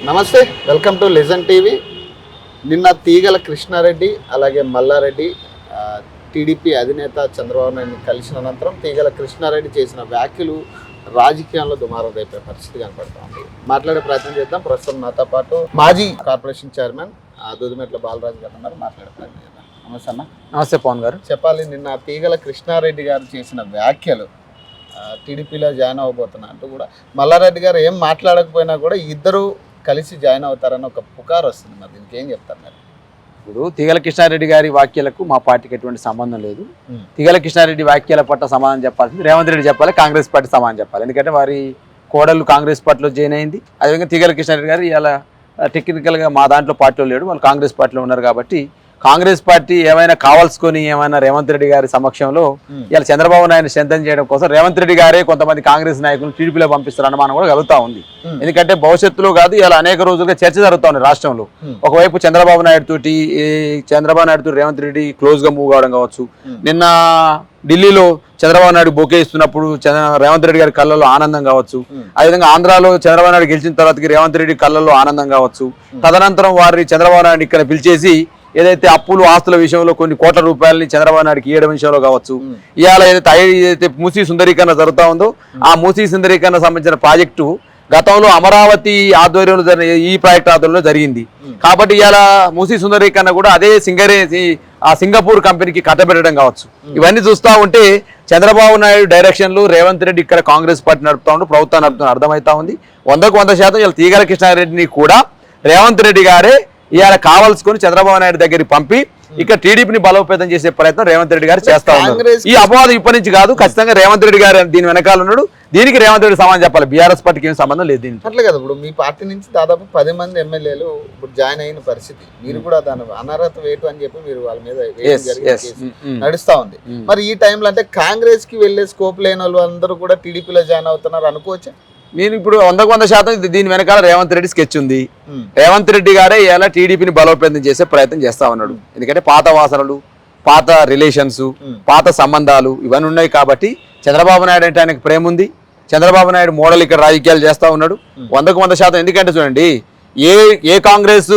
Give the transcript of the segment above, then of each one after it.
నమస్తే, welcome to legend TV. నిన్న తీగల కృష్ణారెడ్డి అలాగే మల్లారెడ్డి టీడీపీ అధినేత చంద్రబాబు నాయుడిని కలిసిన అనంతరం తీగల కృష్ణారెడ్డి చేసిన వ్యాఖ్యలు రాజకీయాల్లో దుమారం రేపే పరిస్థితి కనపడుతుంది. మాట్లాడే ప్రయత్నం చేద్దాం. ప్రస్తుతం నాతో పాటు మాజీ కార్పొరేషన్ చైర్మన్ దూదిమెట్ల బాలరాజు గారు ఉన్నారు. మాట్లాడే ప్రయత్నం చేద్దాం. నమస్తే అన్న. నమస్తే పవన్ గారు. చెప్పాలి, నిన్న తీగల కృష్ణారెడ్డి గారు చేసిన వ్యాఖ్యలు టీడీపీలో జాయిన్ అవ్వబోతున్నా అంటూ కూడా మల్లారెడ్డి గారు ఏం మాట్లాడకపోయినా కూడా ఇద్దరు కలిసి జాయిన్ అవుతారని ఒక పుకారు వస్తుంది. మరి దీనికి ఏం చెప్తారు మీరు? ఇప్పుడు తీగల కృష్ణారెడ్డి గారి వ్యాఖ్యలకు మా పార్టీకి ఎటువంటి సంబంధం లేదు. తీగల కృష్ణారెడ్డి వ్యాఖ్యల పట్ల సమాధానం చెప్పాల్సింది రేవంత్ రెడ్డి చెప్పాలి, కాంగ్రెస్ పార్టీ సమాధానం చెప్పాలి. ఎందుకంటే వారి కోడళ్ళు కాంగ్రెస్ పార్టీలో జాయిన్ అయింది. అదేవిధంగా తీగల కృష్ణారెడ్డి గారు ఇలా టెక్నికల్గా మా దాంట్లో పార్టీలో లేడు, వాళ్ళు కాంగ్రెస్ పార్టీలో ఉన్నారు. కాబట్టి కాంగ్రెస్ పార్టీ ఏమైనా కావాల్సుకొని ఏమైనా రేవంత్ రెడ్డి గారి సమక్షంలో ఇలా చంద్రబాబు నాయుడు స్ట్రెంథన్ చేయడం కోసం రేవంత్ రెడ్డి గారే కొంతమంది కాంగ్రెస్ నాయకులు టీడీపీలో పంపిస్తారు అనుమానం కూడా కలుగుతా ఉంది. ఎందుకంటే భవిష్యత్తులో కాదు, ఇలా అనేక రోజులుగా చర్చ జరుగుతా ఉంది రాష్ట్రంలో. ఒకవైపు చంద్రబాబు నాయుడు తోటి రేవంత్ రెడ్డి క్లోజ్ గా మూవ్ కావడం కావచ్చు. నిన్న ఢిల్లీలో చంద్రబాబు నాయుడు బొకే ఇస్తున్నప్పుడు రేవంత్ రెడ్డి గారి కళ్ళల్లో ఆనందం కావచ్చు. అదేవిధంగా ఆంధ్రాలో చంద్రబాబు నాయుడు గెలిచిన తర్వాత రేవంత్ రెడ్డి కళ్ళల్లో ఆనందం కావచ్చు. తదనంతరం వారి చంద్రబాబు నాయుడు ఇక్కడ పిలిచేసి ఏదైతే అప్పులు ఆస్తుల విషయంలో కొన్ని కోట్ల రూపాయలని చంద్రబాబు నాయుడుకి ఇవ్వడం విషయంలో కావచ్చు. ఇవాళ ఏదైతే మూసీ సుందరీకరణ జరుగుతూ ఉందో ఆ మూసీ సుందరీకరణ సంబంధించిన ప్రాజెక్టు గతంలో అమరావతి ఆధ్వర్యంలో ఈ ప్రాజెక్టు ఆధ్వర్యంలో జరిగింది. కాబట్టి ఇవాళ మూసీ సుందరీకరణ కూడా అదే సింగపూర్ కంపెనీకి కట్టబెట్టడం కావచ్చు. ఇవన్నీ చూస్తూ ఉంటే చంద్రబాబు నాయుడు డైరెక్షన్లో రేవంత్ రెడ్డి ఇక్కడ కాంగ్రెస్ పార్టీ నడుపుతా ఉంటూ ప్రభుత్వం నడుపుతున్న అర్థమవుతా ఉంది. 100% ఇలా తీగల కృష్ణారెడ్డిని కూడా రేవంత్ రెడ్డి గారే ఇవాళ కావాల్సుకొని చంద్రబాబు నాయుడు దగ్గరికి పంపి ఇక్కడ టీడీపీని బలోపేతం చేసే ప్రయత్నం రేవంత్ రెడ్డి గారు చేస్తా ఉన్నారు. ఈ అపవాదం ఇప్పటి నుంచి కాదు, ఖచ్చితంగా రేవంత్ రెడ్డి గారు దీని వెనకాల ఉన్నాడు. దీనికి రేవంత్ రెడ్డి సమాధానం చెప్పాలి. బీఆర్ఎస్ పార్టీకి ఏం సంబంధం లేదు దీనికి. అట్లే కదా, ఇప్పుడు మీ పార్టీ నుంచి దాదాపు 10 మంది ఎమ్మెల్యేలు ఇప్పుడు జాయిన్ అయిన పరిస్థితి. మీరు కూడా దాని అనర్హత వేటు అని చెప్పి మీరు వాళ్ళ మీద నడుస్తా ఉంది. మరి ఈ టైంలో అంటే కాంగ్రెస్ కి వెళ్లే స్కోప్ లేని వాళ్ళు అందరూ కూడా టీడీపీలో జాయిన్ అవుతున్నారు అనుకోవచ్చు. నేను ఇప్పుడు 100% దీని వెనకాల రేవంత్ రెడ్డి స్కెచ్ ఉంది. రేవంత్ రెడ్డి గారే ఇలా టీడీపీని బలోపేతం చేసే ప్రయత్నం చేస్తా ఉన్నాడు. ఎందుకంటే పాత వాసనలు, పాత రిలేషన్స్, పాత సంబంధాలు ఇవన్నీ ఉన్నాయి. కాబట్టి చంద్రబాబు నాయుడు అంటే ఆయనకు ప్రేమ ఉంది. చంద్రబాబు నాయుడు మోడల్ ఇక్కడ రాజకీయాలు చేస్తా ఉన్నాడు 100%. ఎందుకంటే చూడండి, ఏ కాంగ్రెస్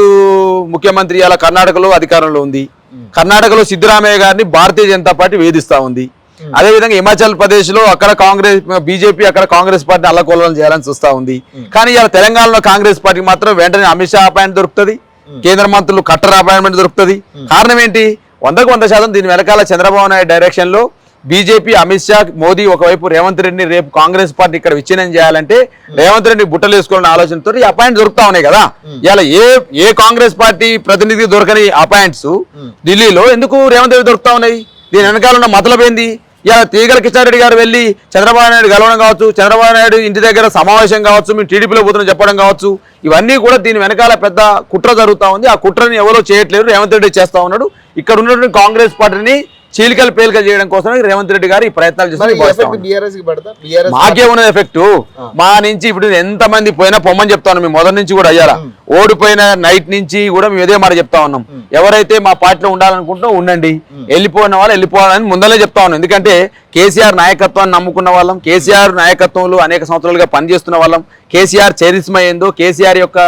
ముఖ్యమంత్రి ఇలా కర్ణాటకలో అధికారంలో ఉంది. కర్ణాటకలో సిద్ధరామయ్య గారిని భారతీయ జనతా పార్టీ వేధిస్తా ఉంది. అదేవిధంగా హిమాచల్ ప్రదేశ్ లో అక్కడ బీజేపీ అక్కడ కాంగ్రెస్ పార్టీ అల్లకొల్లం చేయాలని చూస్తా ఉంది. కానీ ఇలా తెలంగాణలో కాంగ్రెస్ పార్టీ మాత్రం వెంటనే అమిత్ షా అపాయింట్ దొరుకుతుంది, కేంద్ర మంత్రులు కట్టర్ అపాయింట్మెంట్ దొరుకుతుంది. కారణం ఏంటి? 100% దీని వెనకాల చంద్రబాబు నాయుడు డైరెక్షన్ లో బీజేపీ, అమిత్ షా, మోదీ ఒకవైపు రేవంత్ రెడ్డిని రేపు కాంగ్రెస్ పార్టీ ఇక్కడ విచ్ఛిన్నం చేయాలంటే రేవంత్ రెడ్డి బుట్టలు వేసుకోవాలనే ఆలోచనతో ఈ అపాయింట్ దొరుకుతా ఉన్నాయి కదా. ఇలా ఏ కాంగ్రెస్ పార్టీ ప్రతినిధికి దొరకని అపాయింట్స్ ఢిల్లీలో ఎందుకు రేవంత్ రెడ్డి దొరుకుతా ఉన్నాయి? దీని వెనకాల ఉన్న మతలబ్ ఏంది? ఇలా తీగల కృష్ణారెడ్డి గారు వెళ్ళి చంద్రబాబు నాయుడు గెలవడం కావచ్చు, చంద్రబాబు నాయుడు ఇంటి దగ్గర సమావేశం కావచ్చు, మేము టీడీపీలో పోతున్నా చెప్పడం కావచ్చు, ఇవన్నీ కూడా దీని వెనకాల పెద్ద కుట్ర జరుగుతూ ఉంది. ఆ కుట్రని ఎవరో చేయట్లేదు, రేవంత్ రెడ్డి చేస్తా ఉన్నాడు. ఇక్కడ ఉన్నటువంటి కాంగ్రెస్ పార్టీని చీలికలు పేలికలు చేయడం కోసం రేవంత్ రెడ్డి గారు ఈ ప్రయత్నాలు చేస్తున్నారు. మాకేమున్నది ఎఫెక్ట్? మా నుంచి ఇప్పుడు ఎంతమంది పోయినా పొమ్మని చెప్తా ఉన్నాం. మేము మొదటి నుంచి కూడా అయ్యారా ఓడిపోయిన నైట్ నుంచి కూడా మేము ఇదే మాట చెప్తా ఉన్నాం. ఎవరైతే మా పార్టీలో ఉండాలనుకుంటున్నా ఉండండి, వెళ్ళిపోయిన వాళ్ళు వెళ్ళిపోవాలని ముందరే చెప్తా ఉన్నాం. ఎందుకంటే కేసీఆర్ నాయకత్వాన్ని నమ్ముకున్న వాళ్ళం, కేసీఆర్ నాయకత్వంలో అనేక సంవత్సరాలుగా పనిచేస్తున్న వాళ్ళం. కేసీఆర్ చరిస్మ ఏందో, కేసీఆర్ యొక్క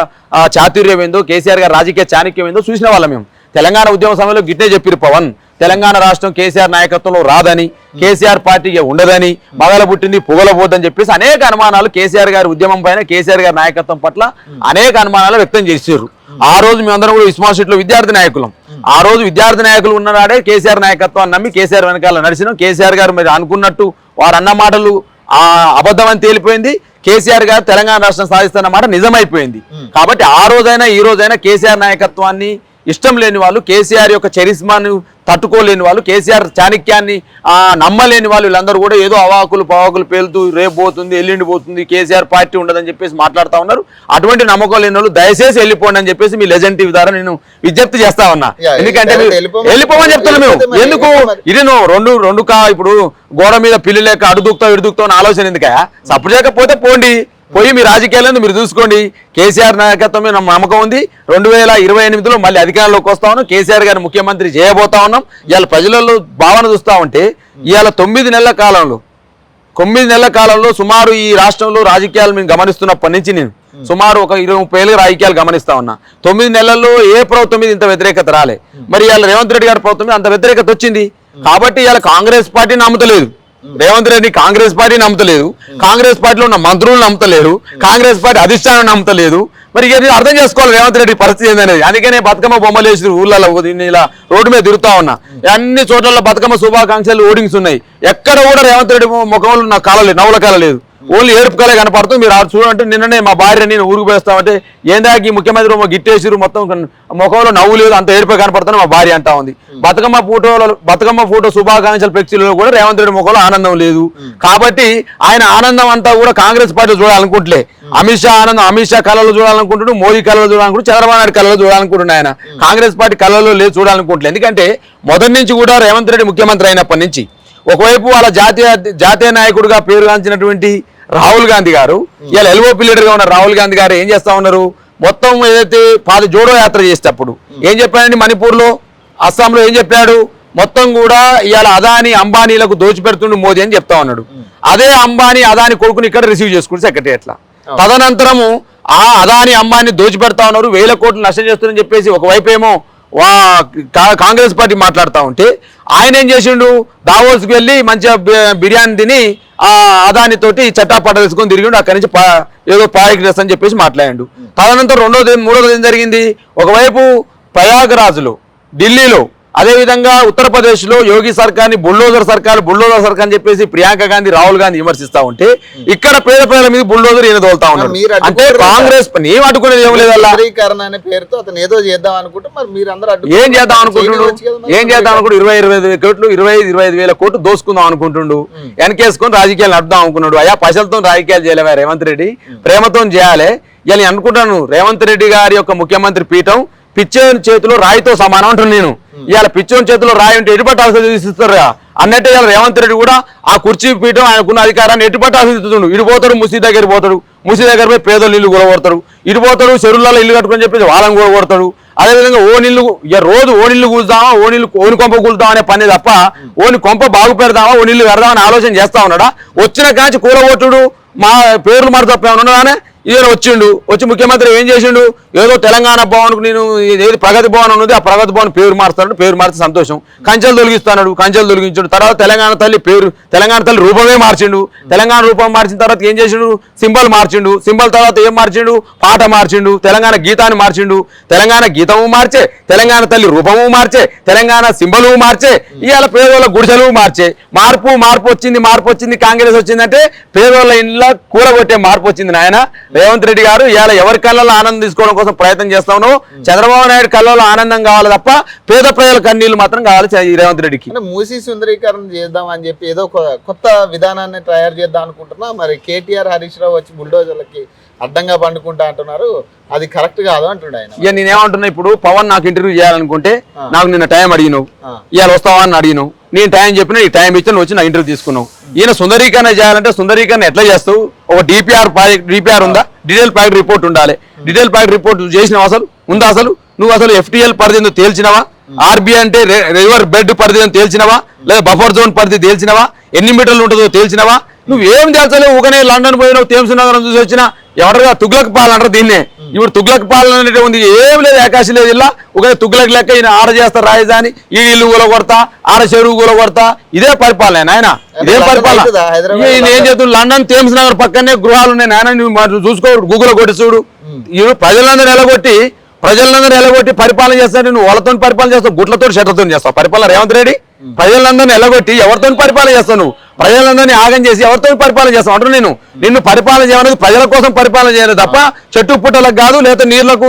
చాతుర్యం ఏందో, కేసీఆర్ గారి రాజకీయ చాణక్యం ఏందో చూసిన వాళ్ళం. మేము తెలంగాణ ఉద్యమ సమయంలో గిట్టే చెప్పిరు పవన్, తెలంగాణ రాష్ట్రం కేసీఆర్ నాయకత్వంలో రాదని, కేసీఆర్ పార్టీకి ఉండదని, మగల పుట్టింది పొగలబోద్దని చెప్పేసి అనేక అనుమానాలు కేసీఆర్ గారి ఉద్యమం పైన, కేసీఆర్ గారి నాయకత్వం పట్ల అనేక అనుమానాలు వ్యక్తం చేశారు. ఆ రోజు మేమందరం కూడా ఉస్మాన్ షీట్ లో విద్యార్థి నాయకులం. ఆ రోజు విద్యార్థి నాయకులు ఉన్ననాడే కేసీఆర్ నాయకత్వాన్ని నమ్మి కేసీఆర్ వెనకాల నడిచినాం. కేసీఆర్ గారు మరి అనుకున్నట్టు వారు అన్న మాటలు అబద్ధం అని తేలిపోయింది. కేసీఆర్ గారు తెలంగాణ రాష్ట్రం సాధిస్తున్న మాట నిజమైపోయింది. కాబట్టి ఆ రోజైనా ఈ రోజైనా కేసీఆర్ నాయకత్వాన్ని ఇష్టం లేని వాళ్ళు, కేసీఆర్ యొక్క చరిస్మాను తట్టుకోలేని వాళ్ళు, కేసీఆర్ చాణక్యాన్ని నమ్మలేని వాళ్ళు, వీళ్ళందరూ కూడా ఏదో అవాకులు పవాకులు పేలుతూ రేపు పోతుంది ఎల్లుండి పోతుంది కేసీఆర్ పార్టీ ఉండదని చెప్పేసి మాట్లాడుతూ ఉన్నారు. అటువంటి నమ్మకం లేని వాళ్ళు దయచేసి వెళ్ళిపోండి అని చెప్పేసి మీ లెజెండ్ టీవీ ద్వారా నేను విజ్ఞప్తి చేస్తా ఉన్నా. ఎందుకంటే వెళ్ళిపోమని చెప్తున్నా మేము. ఎందుకు ఇది నువ్వు రెండు ఇప్పుడు గోడ మీద పిల్లి లేక అడుదుకుతావు ఇడుదుకుతావు అని ఆలోచన ఎందుక? సపోర్ట్ చేయకపోతే పోండి, పోయి మీ రాజకీయాలను మీరు చూసుకోండి. కేసీఆర్ నాయకత్వం మీద నమ్మకం ఉంది. 2028లో మళ్ళీ అధికారంలోకి వస్తా ఉన్నాం. కేసీఆర్ గారిని ముఖ్యమంత్రి చేయబోతా ఉన్నాం. ఇవాళ ప్రజలలో భావన చూస్తా ఉంటే ఇవాళ 9 నెలల కాలంలో సుమారు ఈ రాష్ట్రంలో రాజకీయాలు మేము గమనిస్తున్నప్పటి నుంచి నేను సుమారు ఒక 20-30 ఏళ్ళ రాజకీయాలు గమనిస్తా ఉన్నా. 9 నెలల్లో ఏ ప్రభుత్వం మీద ఇంత వ్యతిరేకత రాలే. మరి ఇవాళ రేవంత్ రెడ్డి గారి ప్రభుత్వం మీద అంత వ్యతిరేకత వచ్చింది కాబట్టి ఇవాళ కాంగ్రెస్ పార్టీ నమ్ముతలేదు, రేవంత్ రెడ్డి కాంగ్రెస్ పార్టీ నమ్ముతలేదు, కాంగ్రెస్ పార్టీలో ఉన్న మంత్రులు నమ్ముతలేరు, కాంగ్రెస్ పార్టీ అధిష్టానం నమ్ముతలేదు. మరి ఇక అర్థం చేసుకోవాలి రేవంత్ రెడ్డి పరిస్థితి ఏందనేది. అందుకనే బతుకమ్మ బొమ్మలు వేసి ఊళ్ళలో ఇలా రోడ్డు మీద తిరుగుతా ఉన్నా. అన్ని చోట్ల బతుకమ్మ శుభాకాంక్షలు ఓడింగ్స్ ఉన్నాయి. ఎక్కడ కూడా రేవంత్ రెడ్డి ముఖంలో నాకు కాలలేదు, నవ్వుల కాల లేదు, ఓన్లీ ఏడుపు కలే కనపడుతుంది. మీరు చూడంటే నిన్ననే మా భార్య నేను ఊరికి పోస్తామంటే ఏందాక ఈ ముఖ్యమంత్రి గిట్టేసిరు మొత్తం ముఖంలో నవ్వు లేదు, అంత ఏడుపే కనపడుతుంది మా భార్య అంటా ఉంది. బతుకమ్మ ఫోటో శుభాకాంక్షల ఫ్లెక్సీలలో కూడా రేవంత్ రెడ్డి ముఖంలో ఆనందం లేదు. కాబట్టి ఆయన ఆనందం అంతా కూడా కాంగ్రెస్ పార్టీ చూడాలనుకుంటలే. అమిత్ షా ఆనందం అమిత్ షా కళలో చూడాలనుకుంటున్నాడు, మోదీ కళలో చూడాలనుకుంటు, చంద్రబాబు నాయుడు కళలో చూడాలనుకుంటున్నాడు. ఆయన కాంగ్రెస్ పార్టీ కళలో లేదు చూడాలనుకుంటలే. ఎందుకంటే మొదటి నుంచి కూడా రేవంత్ రెడ్డి ముఖ్యమంత్రి అయినప్పటి నుంచి ఒకవైపు వాళ్ళ జాతీయ నాయకుడిగా పేరుగాంచినటువంటి రాహుల్ గాంధీ గారు, ఇలా ఎల్ఓపి లీడర్ గా ఉన్న రాహుల్ గాంధీ గారు ఏం చేస్తా ఉన్నారు, మొత్తం ఏదైతే జోడో యాత్ర చేసేటప్పుడు ఏం చెప్పాడండి, మణిపూర్లో అస్సాంలో ఏం చెప్పాడు, మొత్తం కూడా ఇవాళ అదాని అంబానీలకు దోచిపెడుతుండు మోదీ అని చెప్తా ఉన్నాడు. అదే అంబానీ అదాని కొడుకుని ఇక్కడ రిసీవ్ చేసుకుంటే సెక్రటరియట్లా. తదనంతరము ఆ అదాని అంబానీ దోచిపెడతా ఉన్నారు, 1000 కోట్లు నష్టం చేస్తున్నారని చెప్పేసి ఒకవైపు ఏమో కాంగ్రెస్ పార్టీ మాట్లాడుతూ ఉంటే ఆయన ఏం చేసిండు, దావోస్కి వెళ్ళి మంచిగా బిర్యానీ తిని ఆ అదానితోటి చట్టాపట్ట వేసుకొని తిరిగిండు. అక్కడి నుంచి ఏదో ప్రాజెక్ట్ అని చెప్పేసి మాట్లాడాడు. తదనంతరం మూడోది ఏం జరిగింది, ఒకవైపు ప్రయాగరాజ్లో, ఢిల్లీలో, అదేవిధంగా ఉత్తరప్రదేశ్లో యోగి సర్కార్ని బుల్డోజర్ సర్కార్ అని చెప్పేసి ప్రియాంక గాంధీ రాహుల్ గాంధీ విమర్శిస్తా ఉంటే ఇక్కడ పేద ప్రజల మీద బుల్డోజర్ ఈయన తోలుతా ఉన్నాడు. అంటే కాంగ్రెస్ నేను అడ్డుకునేది ఏం లేదు, పేరుతో అతను ఏదో చేద్దాం అనుకుంటే మరి మీరు అందరూ ఏం చేద్దాం అనుకుంటున్నాడు, 20-25 కోట్లు దోసుకుందాం అనుకుంటుండు, వెనకేసుకొని రాజకీయాలు నడుపుదాం అనుకున్నాడు. అయ్యా పైసలతో రాజకీయాలు చేయలేవా రేవంత్ రెడ్డి, ప్రేమతో చేయాలి. ఇలా నేను అనుకుంటాను రేవంత్ రెడ్డి గారి యొక్క ముఖ్యమంత్రి పీఠం పిచ్చోని చేతిలో రాయితో సమానం అంటున్నాను నేను. ఇవాళ పిచ్చోని చేతిలో రాయి ఉంటే ఎటుపట్టాల్సి తీసిస్తారు అన్నట్టే ఇవాళ రేవంత్ రెడ్డి కూడా ఆ కుర్చీ పీఠం ఆయనకున్న అధికారాన్ని ఎటుపట్టాల్సి తీస్తుండు. ఇటుపోతాడు ముసి దగ్గర పోతాడు, ముసి దగ్గర పోయి పేదలు ఇల్లు కూడగొడతాడు, ఇటుపోతాడు చెరువులలో ఇల్లు కట్టుకొని చెప్పేసి వాళ్ళని కూడగొడతాడు. అదేవిధంగా రోజు ఓనిల్లు కూల్దామా, ఓని కొంప కూలుతామా అనే పని తప్ప ఓని కొంప బాగు పెడదామా, ఓనిల్లు పెడదామని ఆలోచన చేస్తా ఉన్నాడా. వచ్చిన కాంచి కూలగొట్టుడు మా పేర్లు మాట తప్ప ఏమన్నా ఉన్నానే. ఈయన వచ్చి ముఖ్యమంత్రి ఏం చేసిండు, ఏదో తెలంగాణ భవన్కు నేను ఏది ప్రగతి భవన్ ఉన్నది ఆ ప్రగతి భవన్ పేరు మారుస్తాడు, పేరు మార్చి సంతోషం, కంచెలు తొలగించాడు. తర్వాత తెలంగాణ తల్లి రూపమే మార్చిండు. తెలంగాణ రూపం మార్చిన తర్వాత ఏం చేసిండు, సింబల్ మార్చిండు. సింబల్ తర్వాత ఏం మార్చిండు, పాట మార్చిండు, తెలంగాణ గీతాన్ని మార్చిండు. తెలంగాణ గీతము మార్చే, తెలంగాణ తల్లి రూపము మార్చే, తెలంగాణ సింబలు మార్చే, ఇవాళ పేదోళ్ళ గుడిసెలు మార్చే. మార్పు వచ్చింది కాంగ్రెస్ వచ్చిందంటే పేదోళ్ళ ఇంట్లో కూలగొట్టే మార్పు వచ్చింది నాయన. రేవంత్ రెడ్డి గారు ఇవాళ ఎవరి కళ్ళలో ఆనందం తీసుకోవడం కోసం ప్రయత్నం చేస్తా ఉన్నావు. చంద్రబాబు నాయుడు కళ్ళలో ఆనందం కావాలి తప్ప పేద ప్రజల కన్నీళ్లు మాత్రం కావాలి రేవంత్ రెడ్డికి. మూసీ సుందరీకరణ చేద్దాం అని చెప్పి ఏదో కొత్త విధానాన్ని తయారు చేద్దాం అనుకుంటున్నా. మరి కేటీఆర్ హరీష్ రావు వచ్చి బుల్డోజర్లకి అడ్డంగా పండుకుంటా అంటున్నారు, అది కరెక్ట్ కాదు అంటున్నాడు ఆయన. ఇక నేనేమంటున్నా, ఇప్పుడు పవన్ నాకు ఇంటర్వ్యూ చేయాలనుకుంటే నాకు నిన్న టైం అడిగినావు, ఇవాళ వస్తావా అని అడిగినావు, నేను టైం చెప్పిన ఈ టైం ఇచ్చి నువ్వు వచ్చి నా ఇంటర్వ్యూ తీసుకున్నావు. ఈయన సుందరీకరణ చేయాలంటే సుందరీకరణ ఎట్లా చేస్తావు, ఒక డిపిఆర్ ఉందా, డీటెయిల్ ప్యాక్ట్ రిపోర్ట్ ఉండాలి. డీటెయిల్ ప్యాక్ట్ రిపోర్ట్ చేసినావా, అసలు ఉందా, నువ్వు అసలు FTL పరిధి తేల్చినవా, RB అంటే రివర్ బెడ్ పరిధి తేల్చినవా, లేదా బఫర్ జోన్ పరిధి తేల్చినవా, ఎన్ని మీటర్లు ఉంటుందో తేల్చినవా, నువ్వేం తేల్చలేవు. ఊకనే లండన్ పోయినావు, థేమ్స్ నగరం చూసి వచ్చినా ఎవరుగా తుగ్లక్ పాలన అంటారు దీన్నే. ఇప్పుడు తుగ్లక్ పాలన అనేది ఉంది, ఏం లేదు, ఆకాశం లేదు. ఇలా ఒక తుగ్లక్ లెక్క ఈయన ఆడ చేస్తారు రాజధాని, ఈ ఇల్లు కూల కొడతా, ఆడ చెరువు కూల కొడతా, ఇదే పరిపాలన ఆయన, ఇదే పరిపాలన. ఈయన ఏం చేస్తుంది, లండన్ థేమ్స్ నగర్ పక్కనే గృహాలు ఉన్నాయి నాయన, నువ్వు చూసుకో, గూగుల్ కొట్టి చూడు. ప్రజలందరూ ఎలగొట్టి పరిపాలన చేస్తాడు. నువ్వు వాళ్ళతో పరిపాలన చేస్తావు, గుట్లతో షట్లతో చేస్తావు పరిపాలన. రేవంత్ రెడ్డి ప్రజలందరినీ ఎలగొట్టి ఎవరితో పరిపాలన చేస్తావు, నువ్వు ప్రజలందరినీ ఆగం చేసి ఎవరితో పరిపాలన చేస్తావు అంటారు. నిన్ను పరిపాలన చేయడానికి ప్రజల కోసం పరిపాలన చేయాలి తప్ప చెట్టు పుట్టలకు కాదు, లేదా నీళ్లకు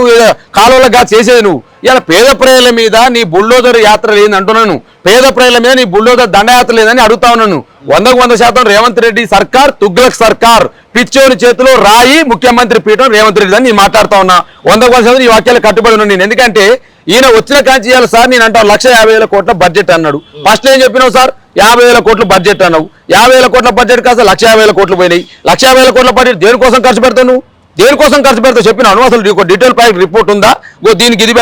కాలువలకు కాదు చేసేది నువ్వు. ఇలా పేద ప్రజల మీద నీ బుల్డోజర్ యాత్ర లేదని అంటున్నాను, పేద ప్రజల మీద నీ బుల్డోజర్ దండయాత్ర లేదని అడుగుతా ఉన్నాను. 100% రేవంత్ రెడ్డి సర్కార్ తుగ్లక్ సర్కార్, పిచ్చోని చేతిలో రాయి, ముఖ్యమంత్రి పీఠం రేవంత్ రెడ్డి అని నేను మాట్లాడుతా ఉన్నా. 100% ఈ వాక్యాలు కట్టుబడి ఉన్నాను నేను. ఎందుకంటే ఈయన వచ్చిన కాంచి చేయాలి సార్, నేను అంటాను 1,50,000 కోట్ల బడ్జెట్ అన్నాడు. ఫస్ట్ ఏం చెప్పినావు సార్, 50,000 కోట్ల బడ్జెట్ అన్నావు. 50,000 కోట్ల బడ్జెట్ కాస్త 1,50,000 కోట్లు పోయినాయి. 1,50,000 కోట్ల బడ్జెట్ దేనికోసం ఖర్చు పెడతావు, నువ్వు దేనికోసం ఖర్చు పెడతావు చెప్పినాను. అసలు డీటెయిల్ ప్యాక్ రిపోర్ట్ ఉందా, దీనికి ఇది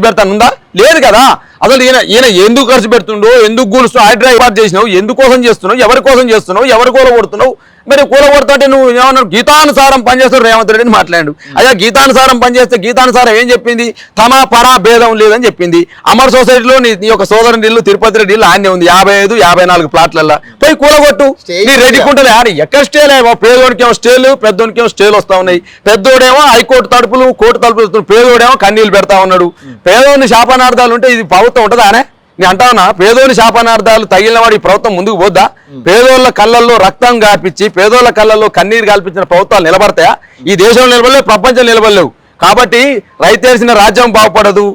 పెడతా ఉందా, లేదు కదా. అసలు ఈయన ఎందుకు ఖర్చు పెడుతుండో, ఎందుకు గూలుస్తూ హైడ్రా చేసినావు, ఎందుకోసం చేస్తున్నావు, ఎవరి కోసం చేస్తున్నావు, ఎవరి కోల కొడుతున్నావు, మరి కూలగొడుతుంటే నువ్వు ఏమన్నా గీతానుసారం పనిచేస్తాడు రేవంత్ రెడ్డిని మాట్లాడు. అయ్యా గీతానుసారం పనిచేస్తే గీతానుసారం ఏం చెప్పింది? తమ పరా భేదం లేదని చెప్పింది. అమర్ సొసైటీలో నీ యొక్క సోదరుని ఇల్లు తిరుపతి రెడ్డి ఇల్లు ఆన్నే ఉంది 55-54 ప్లాట్లలో పోయి కూలగొట్టు. నీ రెడ్డి కుంటలే ఆడి ఎక్కడ స్టేలే పేదోడికి ఏమో స్టేలు పెద్దోడికి ఏమో స్టేలు వస్తా ఉన్నాయి. పెద్దోడేమో హైకోర్టు తలుపులు కోర్టు తలుపులు పేదోడేమో కన్నీళ్ళు పెడతా ఉన్నాడు. పేదోడిని శాపనార్థాలు ఉంటే ఇది ప్రభుత్వం ఉంటుందా అనే నేను అంటావునా? పేదోని శాపనార్థాలు తగిలిన వాడు ఈ ప్రభుత్వం ముందుకు పోద్దా? పేదోళ్ళ కళ్ళల్లో రక్తం గార్పించి పేదోళ్ళ కళ్ళల్లో కన్నీరు గాల్పించిన ప్రభుత్వాలు నిలబడతాయా? ఈ దేశంలో నిలబడలేవు, ప్రపంచం నిలబడలేవు. కాబట్టి రైతు ఏడ్చిన రాజ్యం బాగుపడదు,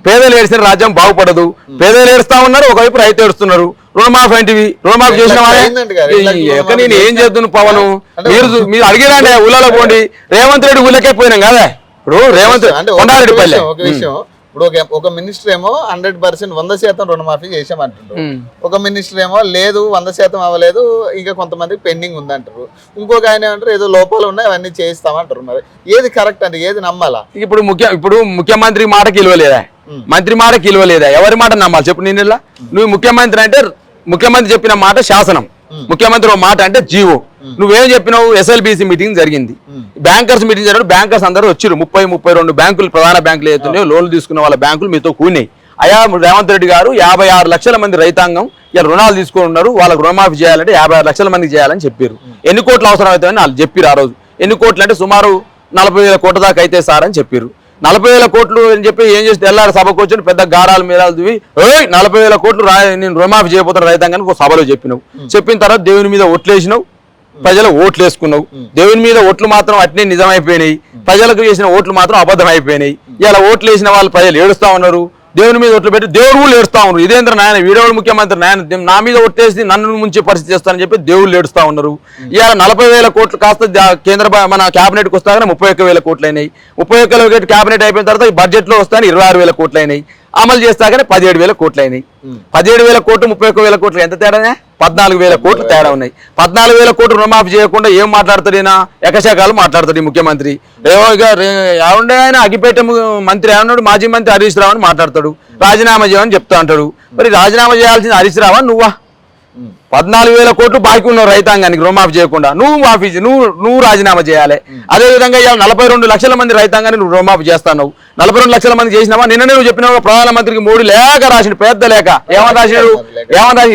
పేదలు ఏడ్చిన రాజ్యం బాగుపడదు. పేదలు ఏడుస్తా ఉన్నారు, ఒకవైపు రైతు ఏడుస్తున్నారు. రుణమాఫీ ఏంటివి? రుణమాఫీ చేసిన ఎక్కడ నేను ఏం చేస్తున్నాను పవను? మీరు అడిగిరాండి ఊళ్ళలో పోండి. రేవంత్ రెడ్డి ఊళ్ళకే పోయినాం కదా. ఇప్పుడు రేవంత్ కొండారెడ్డి పల్లె ఇప్పుడు ఒక మినిస్టర్ ఏమో 100% 100% రుణమాఫీ చేసామంటారు. ఒక మినిస్టర్ ఏమో లేదు 100% అవ్వలేదు, ఇంకా కొంతమంది పెండింగ్ ఉందంటారు. ఇంకొక ఆయన ఏమంటారు ఏదో లోపాలు ఉన్నాయి అవన్నీ చేయిస్తామంటారు. మరి ఏది కరెక్ట్ అండి? ఏది నమ్మాలా? ఇప్పుడు ముఖ్యమంత్రి మాటకి ఇవ్వలేదా? మంత్రి మాటకి ఇవ్వలేదా? ఎవరి మాట నమ్మాలి చెప్పు? నేను నువ్వు ముఖ్యమంత్రి అంటే ముఖ్యమంత్రి చెప్పిన మాట శాసనం, ముఖ్యమంత్రి ఒక మాట అంటే జీవో. నువ్వేం చెప్పినావు? SLBC మీటింగ్ జరిగింది, బ్యాంకర్స్ మీటింగ్ జరిగిన బ్యాంకర్స్ అందరూ వచ్చారు. 30-32 బ్యాంకులు ప్రధాన బ్యాంకులు ఏతున్నాయో లోన్లు తీసుకున్న వాళ్ళ బ్యాంకులు మీతో కూడినాయి. అయా రేవంత్ రెడ్డి గారు 56 లక్షల మంది రైతాంగం ఇలా రుణాలు తీసుకుని ఉన్నారు, వాళ్ళకు రుణమాఫీ చేయాలంటే 56 లక్షల మందికి చేయాలని చెప్పారు. ఎన్ని కోట్లు అవసరం అవుతాయని వాళ్ళు చెప్పారు. ఆ రోజు ఎన్ని కోట్లు అంటే సుమారు 40,000 కోట్ల దాకా అయితే సార్ అని చెప్పారు. 40,000 కోట్లు అని చెప్పి ఏం చేస్తే ఎల్లారు సభకు వచ్చి పెద్ద గారాలు మీరాలు దివి 40,000 కోట్లు నేను రుణమాఫీ చేయబోతున్న రైతాంగానికి ఒక సభలో చెప్పినావు. చెప్పిన తర్వాత దేవుని మీద ఓట్లేసినావు, ప్రజలు ఓట్లు వేసుకున్నావు. దేవుని మీద ఓట్లు మాత్రం అట్నే నిజమైపోయినాయి, ప్రజలకు చేసిన ఓట్లు మాత్రం అబద్ధం అయిపోయినాయి. ఇలా ఓట్లు వేసిన వాళ్ళు ప్రజలు ఏడుస్తా ఉన్నారు, దేవుని మీద ఓట్లు పెట్టి దేవుడు కూడా ఏడుస్తా ఉన్నారు. ఇదేంద్ర నాయన వీడవాళ్ళు ముఖ్యమంత్రి నాయన నా మీద ఓట్లేసి నన్ను ముంచే పరిస్థితి చేస్తానని చెప్పి దేవుళ్ళు ఏడుస్తా ఉన్నారు. ఇవాళ 40,000 కోట్లు కాస్త కేంద్ర మన క్యాబినెట్కి వస్తాగానే 31,000 కోట్లు అయినాయి. 31,000 క్యాబినెట్ అయిపోయిన తర్వాత ఈ బడ్జెట్లో వస్తాయని 26,000 కోట్లు అయినాయి. అమలు చేస్తాగానే 17,000 కోట్లు అయినాయి. 17,000 కోట్లు 31,000 కోట్లు ఎంత తేడానే? 14,000 కోట్లు తేడా ఉన్నాయి. 14,000 కోట్లు రుణమాఫీ చేయకుండా ఏం మాట్లాడతాడు ఈయన? ఎకశాకాలు మాట్లాడతాడు ఈ ముఖ్యమంత్రి. ఏముండే ఆయన అగిపేట మంత్రి ఏమన్నాడు? మాజీ మంత్రి హరీష్ రావు అని మాట్లాడతాడు. రాజీనామా చేయమని చెప్తా అంటాడు. మరి రాజీనామా చేయాల్సింది హరీష్ రావా నువ్వా? 14,000 కోట్లు బాకీ ఉన్నావు రైతాంగానికి రుణమాఫీ చేయకుండా. నువ్వు రాజీనామా చేయాలి. అదేవిధంగా ఇవాళ 42 లక్షల మంది రైతాంగాన్ని నువ్వు రుణమాఫీ చేస్తావు. 42 లక్షల మంది చేసినావా? నిన్న నువ్వు చెప్పినావు ప్రధానమంత్రికి 3 లేఖ రాసిన, పెద్ద లేఖ. ఏమని రాసినాడు?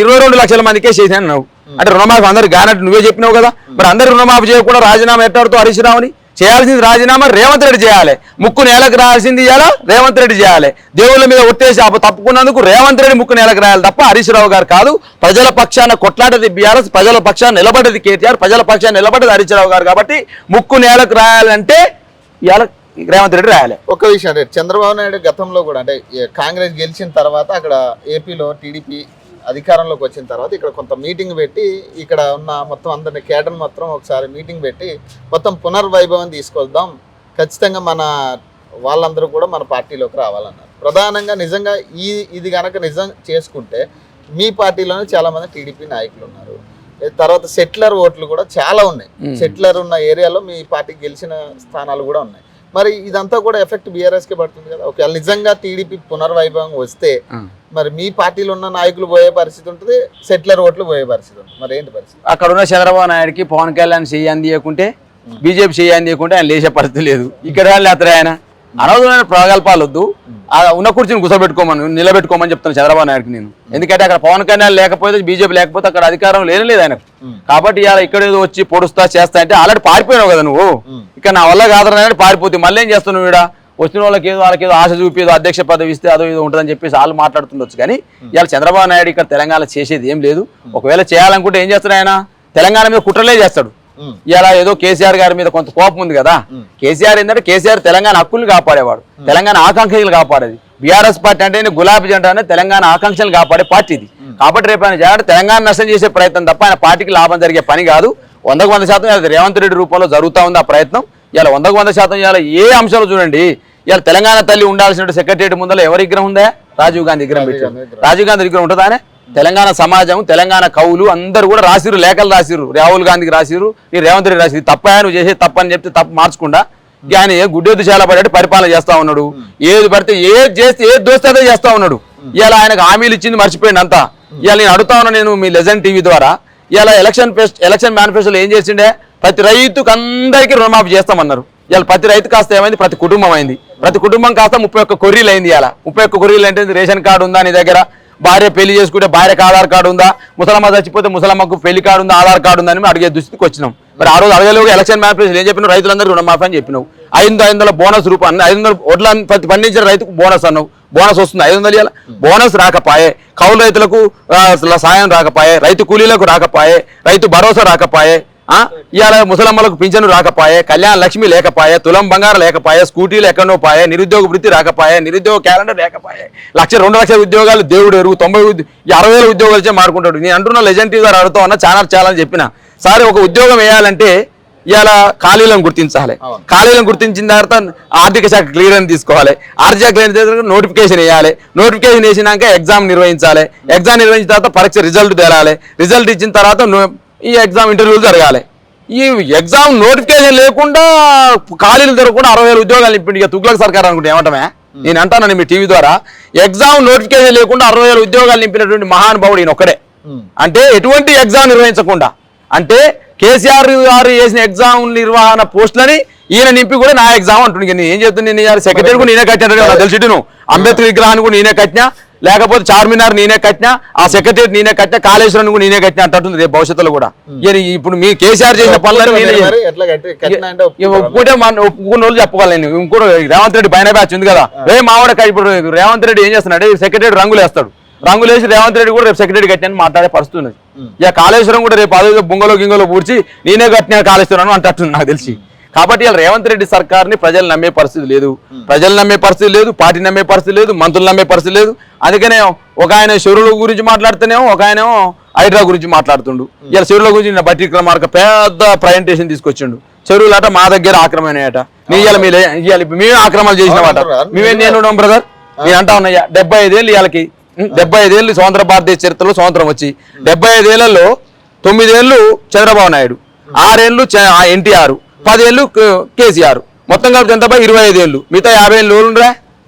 22 లక్షల మందికే చేసినాను నువ్వు. అంటే రుణమాఫీ అందరికి కానట్టు నువ్వే చెప్పినావు కదా. మరి అందరు రుణమాఫీ చేయకుండా రాజీనామా ఎట్టాడుతూ హరీష్ రావుని? చేయాల్సింది రాజీనామా రేవంత్ రెడ్డి చేయాలి. ముక్కు నేలకు రాయాల్సింది ఇవ్వాలా రేవంత్ రెడ్డి చేయాలి. దేవుళ్ళ మీద ఒట్టేసి తప్పుకున్నందుకు రేవంత్ రెడ్డి ముక్కు నేలకు రాయాలి తప్ప హరీష్ రావు గారు కాదు. ప్రజల పక్షాన కొట్లాడేది బీఆర్ఎస్, ప్రజల పక్షాన నిలబడేది కేటీఆర్, ప్రజల పక్షాన నిలబడేది హరీష్ రావు గారు. కాబట్టి ముక్కు నేలకు రాయాలంటే ఇవాళ రేవంత్ రెడ్డి రాయాలి. ఒక విషయం అంటే చంద్రబాబు నాయుడు గతంలో కూడా అంటే కాంగ్రెస్ గెలిచిన తర్వాత అక్కడ ఏపీలో టీడీపీ అధికారంలోకి వచ్చిన తర్వాత ఇక్కడ కొంత మీటింగ్ పెట్టి ఇక్కడ ఉన్న మొత్తం అందరిని కేడర్ మొత్తం ఒకసారి మీటింగ్ పెట్టి మొత్తం పునర్వైభవం తీసుకొద్దాం, ఖచ్చితంగా మన వాళ్ళందరూ కూడా మన పార్టీలోకి రావాలన్నారు. ప్రధానంగా నిజంగా ఇది కనుక నిజం చేసుకుంటే మీ పార్టీలోనే చాలా మంది టీడీపీ నాయకులు ఉన్నారు. తర్వాత సెటిలర్ ఓట్లు కూడా చాలా ఉన్నాయి. సెటిలర్ ఉన్న ఏరియాలో మీ పార్టీకి గెలిచిన స్థానాలు కూడా ఉన్నాయి. మరి ఇదంతా కూడా ఎఫెక్ట్ బీఆర్ఎస్ కి పడుతుంది కదా. ఒకవేళ నిజంగా టీడీపీ పునర్వైభవం వస్తే మరి మీ పార్టీలో ఉన్న నాయకులు పోయే పరిస్థితి ఉంటుంది, సెటిలర్ ఓట్లు పోయే పరిస్థితి ఉంటుంది. మరి ఏంటి పరిస్థితి? అక్కడ ఉన్న చంద్రబాబు నాయుడుకి పవన్ కళ్యాణ్ చెయ్యి అందియకుంటే, బీజేపీ చెయ్యి అందియకుంటే ఆయన లేచే పరిస్థితి లేదు. ఇక్కడ లేస్తారు ఆయన అనవసరమైన ప్రగల్పాలు వద్దు. ఉన్న కుర్చీని నిలబెట్టుకోమని చెప్తాను చంద్రబాబు నాయుడుకి నేను. ఎందుకంటే అక్కడ పవన్ కళ్యాణ్ లేకపోతే, బీజేపీ లేకపోతే అక్కడ అధికారం లేదు ఆయనకు. కాబట్టి ఇలా ఇక్కడ ఏదో వచ్చి పొడుస్తా చేస్తా అంటే ఆల్రెడీ పారిపోయినావు కదా నువ్వు. ఇక్కడ నా వల్ల కాదని పారిపోతే మళ్ళీ ఏం చేస్తున్నావు? ఇక్కడ వచ్చిన వాళ్ళకేదో ఆశ చూపేదో అధ్యక్ష పదవి ఇస్తే అదో ఏదో ఉంటుందని చెప్పేసి వాళ్ళు మాట్లాడుతుండొచ్చు. కానీ ఇవాళ చంద్రబాబు నాయుడు ఇక్కడ తెలంగాణ చేసేది ఏం లేదు. ఒకవేళ చేయాలనుకుంటే ఏం చేస్తాడు ఆయన? తెలంగాణ మీద కుట్రలే చేస్తాడు. ఇలా ఏదో కేసీఆర్ గారి మీద కొంత కోపం ఉంది కదా. కేసీఆర్ ఏంటంటే కేసీఆర్ తెలంగాణ హక్కుల్ని కాపాడేవాడు, తెలంగాణ ఆకాంక్షలు కాపాడేది. బీఆర్ఎస్ పార్టీ అంటే గులాబీ జెండా అనేది తెలంగాణ ఆకాంక్షలు కాపాడే పార్టీ ఇది. కాబట్టి రేపు ఆయన చేయాలంటే తెలంగాణ నష్టం చేసే ప్రయత్నం తప్ప ఆయన పార్టీకి లాభం జరిగే పని కాదు. 100% రేవంత్ రెడ్డి రూపంలో జరుగుతూ ఉంది ఆ ప్రయత్నం. ఇలా 100% ఇలా ఏ అంశాలు చూడండి. ఇలా తెలంగాణ తల్లి ఉండాల్సిన సెక్రటరియట్ ముందర ఎవరి విగ్రహం ఉందా? రాజీవ్ గాంధీ విగ్రహం పెట్టారు. రాజీవ్ గాంధీ విగ్రహం ఉంటుందానే? తెలంగాణ సమాజం, తెలంగాణ కవులు అందరూ కూడా రాసిరు, లేఖలు రాసిరు. రాహుల్ గాంధీకి రాసిరు, నీ రేవంత్ రెడ్డి రాసిరు. తప్పయా నువ్వు చేసేది తప్పని చెప్తే తప్పు మార్చకుండా ఆయన గుడ్డెద్దు చాలా పడేట్టు పరిపాలన చేస్తా ఉన్నాడు. ఏది పడితే ఏది చేస్తే ఏది దోస్తే అదే చేస్తా ఉన్నాడు. ఇలా ఆయనకు హామీలు ఇచ్చింది మర్చిపోయింది అంతా. ఇవాళ నేను అడుగుతా ఉన్నా, నేను మీ లెజెండ్ టీవీ ద్వారా ఇలా ఎలక్షన్ మేనిఫెస్టోలో ఏం చేసిండే ప్రతి రైతుకు అందరికీ రుణమాఫీ చేస్తామన్నారు. ఇవాళ ప్రతి రైతు కాస్త ఏమైంది, ప్రతి కుటుంబం అయింది. ప్రతి కుటుంబం కాస్త 31 కొర్రీలు అయింది. ఇలా 31 కొర్రీలు అంటే రేషన్ కార్డు ఉందా నీ దగ్గర, భార్య పెళ్లి చేసుకుంటే భార్యకు ఆధార్ కార్డు ఉందా, ముసలమ్మ చచ్చిపోతే ముసలమ్మకు పెళ్లి కార్డు ఉందా, ఆధార్ కార్డు ఉందా అని అడిగే దుస్థితికి వచ్చినాం. మరి ఆ రోజు అడగలేవు. ఎలక్షన్ మేనిఫెస్టోలో ఏం చెప్పినావు, రైతులందరూ రుణమాఫీ అని చెప్పినావు. 500 బోనస్ రూపాయలు, 500 వడ్ల ప్రతి పండించిన రైతుకు బోనస్ అన్నావు. బోనస్ వస్తుంది 500 ఇవ్వాలి. బోనస్ రాకపాయే, కౌలు రైతులకు సాయం రాకపాయే, రైతు కూలీలకు రాకపాయే, రైతు భరోసా రాకపాయే, ఇవాళ ముసలమ్మలకు పింఛను రాకపాయే, కళ్యాణ లక్ష్మి లేకపాయే, తులం బంగారం లేకపాయే, స్కూటీలు ఎక్కడో పాయే, నిరుద్యోగ వృత్తి రాకపాయే, నిరుద్యోగ క్యాలెండర్ లేకపాయే, 2 లక్షల ఉద్యోగాలు దేవుడు ఎరుగు, 60,000 ఉద్యోగాలు ఇచ్చే మారుకుంటాడు. నేను అంటున్నా లెజెండరీ గారు అడుగుతా ఉన్నా, చాలా అని చెప్పిన సార్ ఒక ఉద్యోగం వేయాలంటే ఇవాళ ఖాళీలను గుర్తించాలి. ఖాళీలను గుర్తించిన తర్వాత ఆర్థిక శాఖ క్లియరెన్స్ తీసుకోవాలి. ఆర్థిక శాఖ క్లియరెన్స్ నోటిఫికేషన్ వేయాలి. నోటిఫికేషన్ వేసినాక ఎగ్జామ్ నిర్వహించాలి. ఎగ్జామ్ నిర్వహించిన తర్వాత పరీక్ష రిజల్ట్ తేలాలి. రిజల్ట్ ఇచ్చిన తర్వాత ఈ ఎగ్జామ్ ఇంటర్వ్యూలు జరగాలి. ఈ ఎగ్జామ్ నోటిఫికేషన్ లేకుండా ఖాళీలు జరగకుండా 60,000 ఉద్యోగాలు నింపిండి. ఇక తుగ్లక్ సర్కార్ అనుకుంటే ఏమంటామే, నేను అంటాను మీ టీవీ ద్వారా, ఎగ్జామ్ నోటిఫికేషన్ లేకుండా 60,000 ఉద్యోగాలు నింపినటువంటి మహానుభావుడు ఈయన ఒక్కడే. అంటే ఎటువంటి ఎగ్జామ్ నిర్వహించకుండా, అంటే కేసీఆర్ గారు చేసిన ఎగ్జామ్ నిర్వహణ పోస్టులని ఈయన నింపి కూడా నా ఎగ్జామ్ అంటుండే. నేను ఏం చెప్తుంది, నేను సెక్రటరీ కూడా నేనే కట్టినా తెలిసి, నువ్వు అంబేద్కర్ విగ్రహాన్ని కూడా నేనే కట్టినా, లేకపోతే చార్మినార్ నేనే కట్టినా, ఆ సెక్రటరీ నేనే కట్టినా, కాళేశ్వరం కూడా నేనే కట్టినా అంటుంది రేపు భవిష్యత్తులో కూడా. ఇప్పుడు మీ కేసీఆర్ చేసిన పనులను ఒప్పుకుంటే ఒప్పుకున్న వాళ్ళు చెప్పగలను. నేను ఇంకోటి రేవంత్ రెడ్డి పైన బ్యాచ్ ఉంది కదా, మావాడ ఇప్పుడు రేవంత్ రెడ్డి ఏం చేస్తున్నాడు, సెక్రటరీ రంగులు వేస్తాడు. రంగులు వేసి రేవంత్ రెడ్డి కూడా రేపు సెక్రటరీ కట్టినా మాట్లాడే పరిస్థితి ఉన్నది. ఇక కాళేశ్వరం కూడా రేపు అదే బొంగలో గింగలో పూడ్చి నేనే కట్టినా కాళేశ్వరం అంటట్టుంది నాకు తెలిసి. కాబట్టి ఇలా రేవంత్ రెడ్డి సర్కార్ని ప్రజలు నమ్మే పరిస్థితి లేదు. ప్రజలు నమ్మే పరిస్థితి లేదు, పార్టీ నమ్మే పరిస్థితి లేదు, మంత్రులు నమ్మే పరిస్థితి లేదు. అందుకనే ఒక ఆయన చెరువుల గురించి మాట్లాడుతూనేమో, ఒక ఆయనేమో హైడ్రా గురించి మాట్లాడుతుండు. ఇలా చెరువుల గురించి బట్టి విక్రమార్క పెద్ద ప్రజెంటేషన్ తీసుకొచ్చిండు. చెరువులట మా దగ్గర ఆక్రమణయట, మేమే ఆక్రమణలు చేసినమాట, నేను బ్రదర్ నేను అంటా ఉన్నాయా. 75 ఏళ్ళు ఇవాళకి, 75 ఏళ్ళు స్వతంత్ర భారతదేశ చరిత్రలో స్వతంత్రం వచ్చి 75 ఏళ్లలో 9 ఏళ్ళు చంద్రబాబు నాయుడు, 6 ఏళ్ళు ఎన్టీఆర్, 10 ఏళ్ళు కేసీఆర్, మొత్తం కలిపి ఎంత 25 ఏళ్ళు. మిగతా 50 ఏళ్ళు ఉండరా,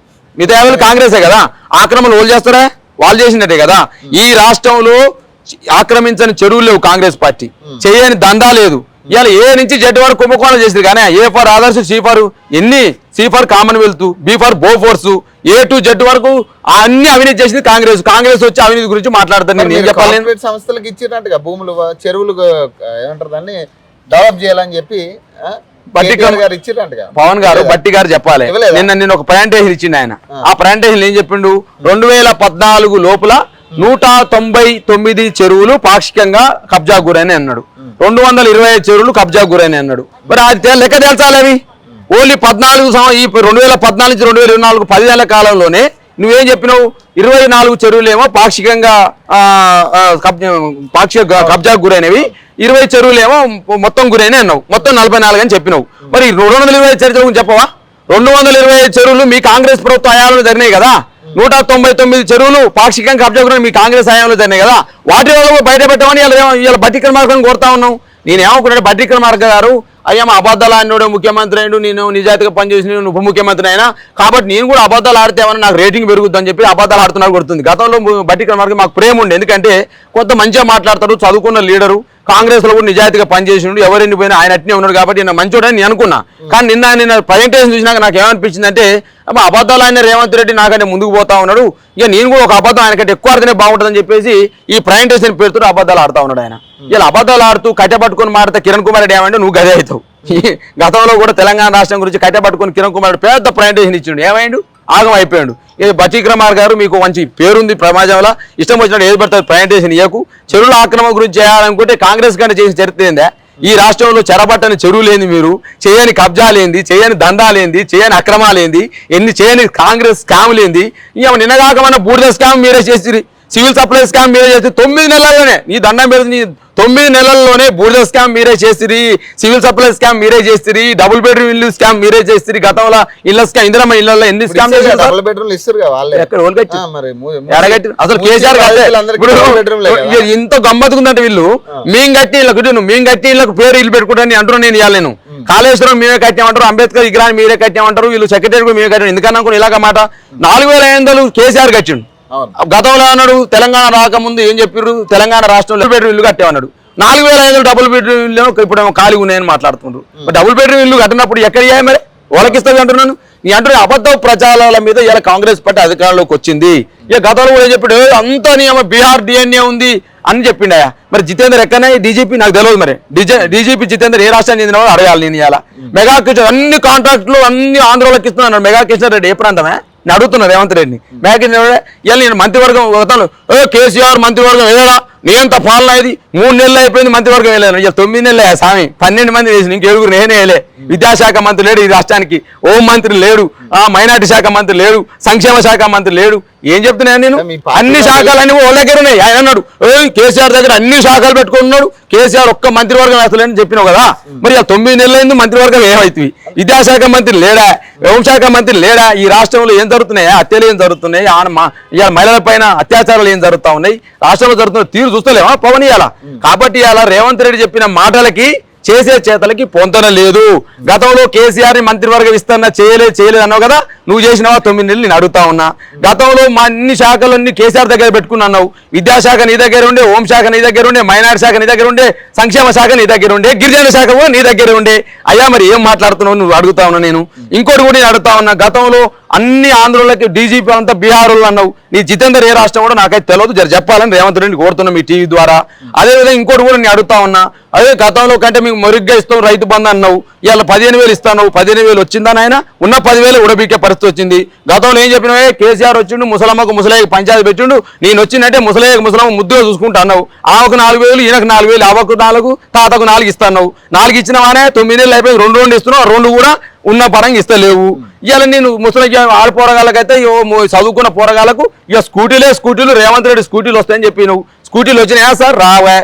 మిగతా 50 ఏళ్ళు కాంగ్రెసే కదా. ఆక్రమణ వాళ్ళు చేస్తారా, వాళ్ళు చేసినట్టే కదా. ఈ రాష్ట్రంలో ఆక్రమించని చెరువులు లేవు కాంగ్రెస్ పార్టీ, చేయని దందా లేదు. ఇవాళ ఏ నుంచి జెడ్ వరకు కుంభకోణం చేసింది. కానీ A for Adarsh, C for ఎన్ని, C for Commonwealth, B for Bofors, A to Z వరకు అన్ని అవినీతి చేసింది కాంగ్రెస్. కాంగ్రెస్ వచ్చి అవినీతి గురించి మాట్లాడతాను. నేను చెప్పాలి, సంస్థలకు ఇచ్చినట్టుగా భూములు, చెరువులు ఏమంటారు దాన్ని డెవలప్ చేయాలని చెప్పి పవన్ గారు బట్టి గారు చెప్పాలి. నేను ఒక ప్రజెంటేషన్ ఇచ్చిండు ఆయన. ఆ ప్రజెంటేషన్ ఏం చెప్పిండు, 2014 లోపల 199 చెరువులు పాక్షికంగా కబ్జా గురైన అన్నాడు. 225 చెరువులు కబ్జా గురైన అన్నాడు. మరి అది లెక్క తేల్చాలి. అవి ఓన్లీ 14 ఈ 2014 నుంచి 2024 10 నెలల కాలంలోనే నువ్వేం చెప్పినావు, 24 చెరువులేమో పాక్షికంగా కబ్జా గురైనవి, 20 చెరువులేమో మొత్తం గురైన అన్నావు. మొత్తం 44 అని చెప్పినావు. మరి 225 చెరువుల గురించి చెప్పవా? 225 చెరువులు మీ కాంగ్రెస్ ప్రభుత్వ హయాంలో జరిగినాయి కదా. 199 చెరువులు పాక్షికంగా కబ్జా గురైన మీ కాంగ్రెస్ హయాంలో జరిగినాయి కదా. వాటి వల్ల బయట పెట్టమని ఇలా బట్టి విక్రమార్కను కోరుతా ఉన్నావు. నేనేమనుకున్నాడు, బట్టి విక్రమార్క గారు అయ్యా మా అబద్ధాలు ఆడినోడు ముఖ్యమంత్రి అయినా, నేను నిజాయితీగా పనిచేసిన ఉప ముఖ్యమంత్రి అయినా, కాబట్టి నేను కూడా అబద్ధాలు ఆడితేమని నాకు రేటింగ్ పెరుగుద్దని చెప్పి అబద్ధాలు ఆడుతున్నారు కొడుతుంది. గతంలో బట్టి విక్రమార్క మాకు ప్రేమ ఉండే, ఎందుకంటే కొంత మంచిగా మాట్లాడతాడు, చదువుకున్న లీడరు, కాంగ్రెస్ లో కూడా నిజాయితీగా పనిచేసినాడు, ఎవరెన్ని పోయినా ఆయన అట్నే ఉన్నాడు. కాబట్టి నేను మంచోడని నేను అనుకున్నా. కానీ నిన్న ప్రజెంటేషన్ చూసినాక నాకు ఏమనిపించింది అంటే, అబద్ధాలు ఆయన రేవంత్ రెడ్డి నాకంటే ముందుకు పోతా ఉన్నాడు, ఇక నేను కూడా ఒక అబద్ధం ఆయనకంటే ఎక్కువ ఆడితేనే బాగుంటుందని చెప్పేసి ఈ ప్రజెంటేషన్ పేరుతో అబద్ధాలు ఆడుతా ఉన్నాడు ఆయన. ఇలా అబద్ధాలు ఆడుతూ కట్టెపట్టుకుని మాడితే కిరణ్ కుమార్ రెడ్డి ఏమంటే నువ్వు గదే అవుతావు. గతంలో కూడా తెలంగాణ రాష్ట్రం గురించి కట్టెపట్టుకుని కిరణ్ కుమార్ రెడ్డి పెద్ద ప్రజెంటేషన్ ఇచ్చిండు, ఏమైండు ఆగం అయిపోయాడు. బట్టి విక్రమార్క గారు మీకు మంచి పేరుంది సమాజంలో, ఇష్టం వచ్చినట్టు ఏది పడుతుంది ప్రజెంటేషన్ ఇవ్వకు. చెరువుల ఆక్రమణ గురించి చేయాలనుకుంటే కాంగ్రెస్ కంటే చేసిన చరిత్ర ఏందా? ఈ రాష్ట్రంలో చెరబట్టని చెరువులేంది, మీరు చేయని కబ్జాలేంది, చేయని దందాలేంది, చేయని అక్రమాలేంది, ఎన్ని చేయని కాంగ్రెస్ స్కామ్లేంది. ఇక నిన్నగాక మన బూడిద స్కామ్ మీరే చేసిరి, సివిల్ సప్లై స్కామ్ మీరే చేసి 9 నెలల్లోనే నీ దండం మీద 9 నెలల్లోనే బూడిద స్కామ్ మీరే చేసిరి, సివిల్ సప్లై స్కామ్ మీరే చేసిరి, డబుల్ బెడ్రూమ్ ఇల్లు స్కామ్ మీరే చేసిరి. గతంలో ఇళ్ళ స్కామ్, ఇందిరమ్మ ఇళ్ళల్లో ఎన్ని స్కామ్ చేశారు? అసలు కేసీఆర్ ఇంత గమ్మత్తుకుందంటే వీళ్ళు మేము కట్టి ఇళ్ళకు పేరు ఇల్లు పెట్టుకుంటారని అంటున్నాను నేను. ఇవ్వాలి నేను కాళేశ్వరం మేమే కట్టామంటారు, అంబేద్కర్ విగ్రహాన్ని మీరే కట్టామంటారు, వీళ్ళు సెక్రటరీ కూడా మేమే కట్టాం. ఎందుకన్నా అనుకుని ఇలాగ మాట 4500 కేసీఆర్ కట్టిండు. గతంలో అన్నాడు తెలంగాణ రాకముందు ఏం చెప్పారు, తెలంగాణ రాష్ట్రంలో బెడ్రూమ్ ఇల్లు కట్టామన్నాడు. 4,500 డబుల్ బెడ్రూమ్ ఇల్లు ఇప్పుడు ఖాళీ ఉన్నాయని మాట్లాడుతుండ్రు. డబుల్ బెడ్రూమ్ ఇల్లు కట్టినప్పుడు ఎక్కడ ఇయ్యాయి మరి? వాళ్ళకి ఇస్తుంది అంటున్నాను. నీ అంటున్నా అబద్ధ ప్రచారాల మీద ఇలా కాంగ్రెస్ పార్టీ అధికారంలోకి వచ్చింది. ఇక గతంలో కూడా చెప్పాడు అంతా నియమ బీహార్ డిఎన్ఏ ఉంది అని చెప్పిండా. మరి జితేందర్ ఎక్కడనే డీజీపీ నాకు తెలియదు. మరి డీజీపీ జితేందర్ ఏ రాష్ట్రానికి చెందిన అడగాలి నేను. ఇలా మెగా కిషన్ అన్ని కాంట్రాక్టులు అన్ని ఆంధ్రలోకి ఇస్తున్నాను. మెగా కిషన్ రెడ్డి ఏ ప్రాంతమే నేను అడుగుతున్నా రేవంత్ రెడ్డిని. మెగా కిషన్ రెడ్డి ఇలా నేను మంత్రివర్గం గతంలో కేసీఆర్ మంత్రివర్గం వేయడా నేంత పాలన ఇది 3 నెలలు అయిపోయింది మంత్రివర్గం వేయలేదు. ఇక 9 నెలలు స్వామి 12 మంది వేసి ఇంకెరుగురు నేనే వేయలే. విద్యాశాఖ మంత్రి లేడు ఈ రాష్ట్రానికి, హోం మంత్రి లేడు, మైనార్టీ శాఖ మంత్రి లేడు, సంక్షేమ శాఖ మంత్రి లేడు. ఏం చెప్తున్నాను నేను? అన్ని శాఖలన్నీ వాళ్ళ దగ్గర ఉన్నాయి. ఆయన అన్నాడు కేసీఆర్ దగ్గర అన్ని శాఖలు పెట్టుకున్నాడు, కేసీఆర్ ఒక్క మంత్రివర్గం వేస్తలేని చెప్పినావు కదా. మరి 9 నెలలైంది మంత్రివర్గం ఏమవుతుంది? విద్యాశాఖ మంత్రి లేడా, హోంశాఖ మంత్రి లేడా? ఈ రాష్ట్రంలో ఏం జరుగుతున్నాయి? హత్యలు ఏం జరుగుతున్నాయి? ఇవాళ మహిళల పైన అత్యాచారాలు ఏం జరుగుతా ఉన్నాయి? రాష్ట్రంలో జరుగుతున్న తీరు చూస్తలేమా పవన్ ఇయాల? కాబట్టి ఇవాళ రేవంత్ రెడ్డి చెప్పిన మాటలకి చేసే చేతలకి పొంతన లేదు. గతంలో కేసీఆర్ ని మంత్రివర్గం ఇస్తున్నా చేయలేదు అన్నావు కదా. నువ్వు చేసినావా 9 నెలలు? నేను అడుగుతా ఉన్నా. గతంలో మా అన్ని శాఖలన్నీ కేసీఆర్ దగ్గర పెట్టుకున్నావు. విద్యాశాఖ నీ దగ్గర ఉండే, హోంశాఖ నీ దగ్గర ఉండే, మైనార్టీ శాఖ నీ దగ్గర ఉండే, సంక్షేమ శాఖ నీ దగ్గర ఉండే, గిరిజన శాఖ కూడా నీ దగ్గర ఉండే. అయ్యా మరి ఏం మాట్లాడుతున్నావు నువ్వు అడుగుతా ఉన్నా నేను. ఇంకోటి కూడా నేను అడుగుతా ఉన్నా. గతంలో అన్ని ఆంధ్రలకి డీజీపీ అంతా బీహార్ అన్నావు. నీ జితేందర్ ఏ రాష్ట్రం కూడా నాకైతే తెలియదు. జర చెప్పాలని రేవంత్ రెడ్డిని కోరుతున్నాం మీ టీవీ ద్వారా. అదేవిధంగా ఇంకోటి కూడా నేను అడుగుతా ఉన్నా. అదే గతంలో కంటే మీకు మెరుగ్గా ఇస్తాం రైతు బంధు అన్నావు. ఇవాళ 15,000 ఇస్తాను. 15,000 వచ్చిందా నాయన? ఉన్న 10,000 ఉడబీకే పరిస్థితి వచ్చింది. గతంలో ఏం చెప్పినావే? కేసీఆర్ వచ్చిండు, ముసలమ్మకు ముసలయ్యకు పంచాయతీ పెట్టిండు. నేను వచ్చిందంటే ముసలయ్యకు ముసలమ్మ ముద్దుగా చూసుకుంటా అన్నావు. ఆమెకు 4,000, ఈయనకు 4,000, అవ్వకు 4, తాతకు 4 ఇస్తాను. 4 ఇచ్చినవానే 9 నెలలు అయిపోయి 2 ఇస్తున్నావు. 2 కూడా ఉన్న పరంగా ఇస్తలేవు. ఇవాళ నేను ముసలికి ఆడపోరగాళ్ళకైతే చదువుకున్న పోరగాళ్ళకు ఇక స్కూటీలు రేవంత్ రెడ్డి స్కూటీలు వస్తాయని చెప్పి నువ్వు స్కూటీలు వచ్చినాయా సార్? రావా?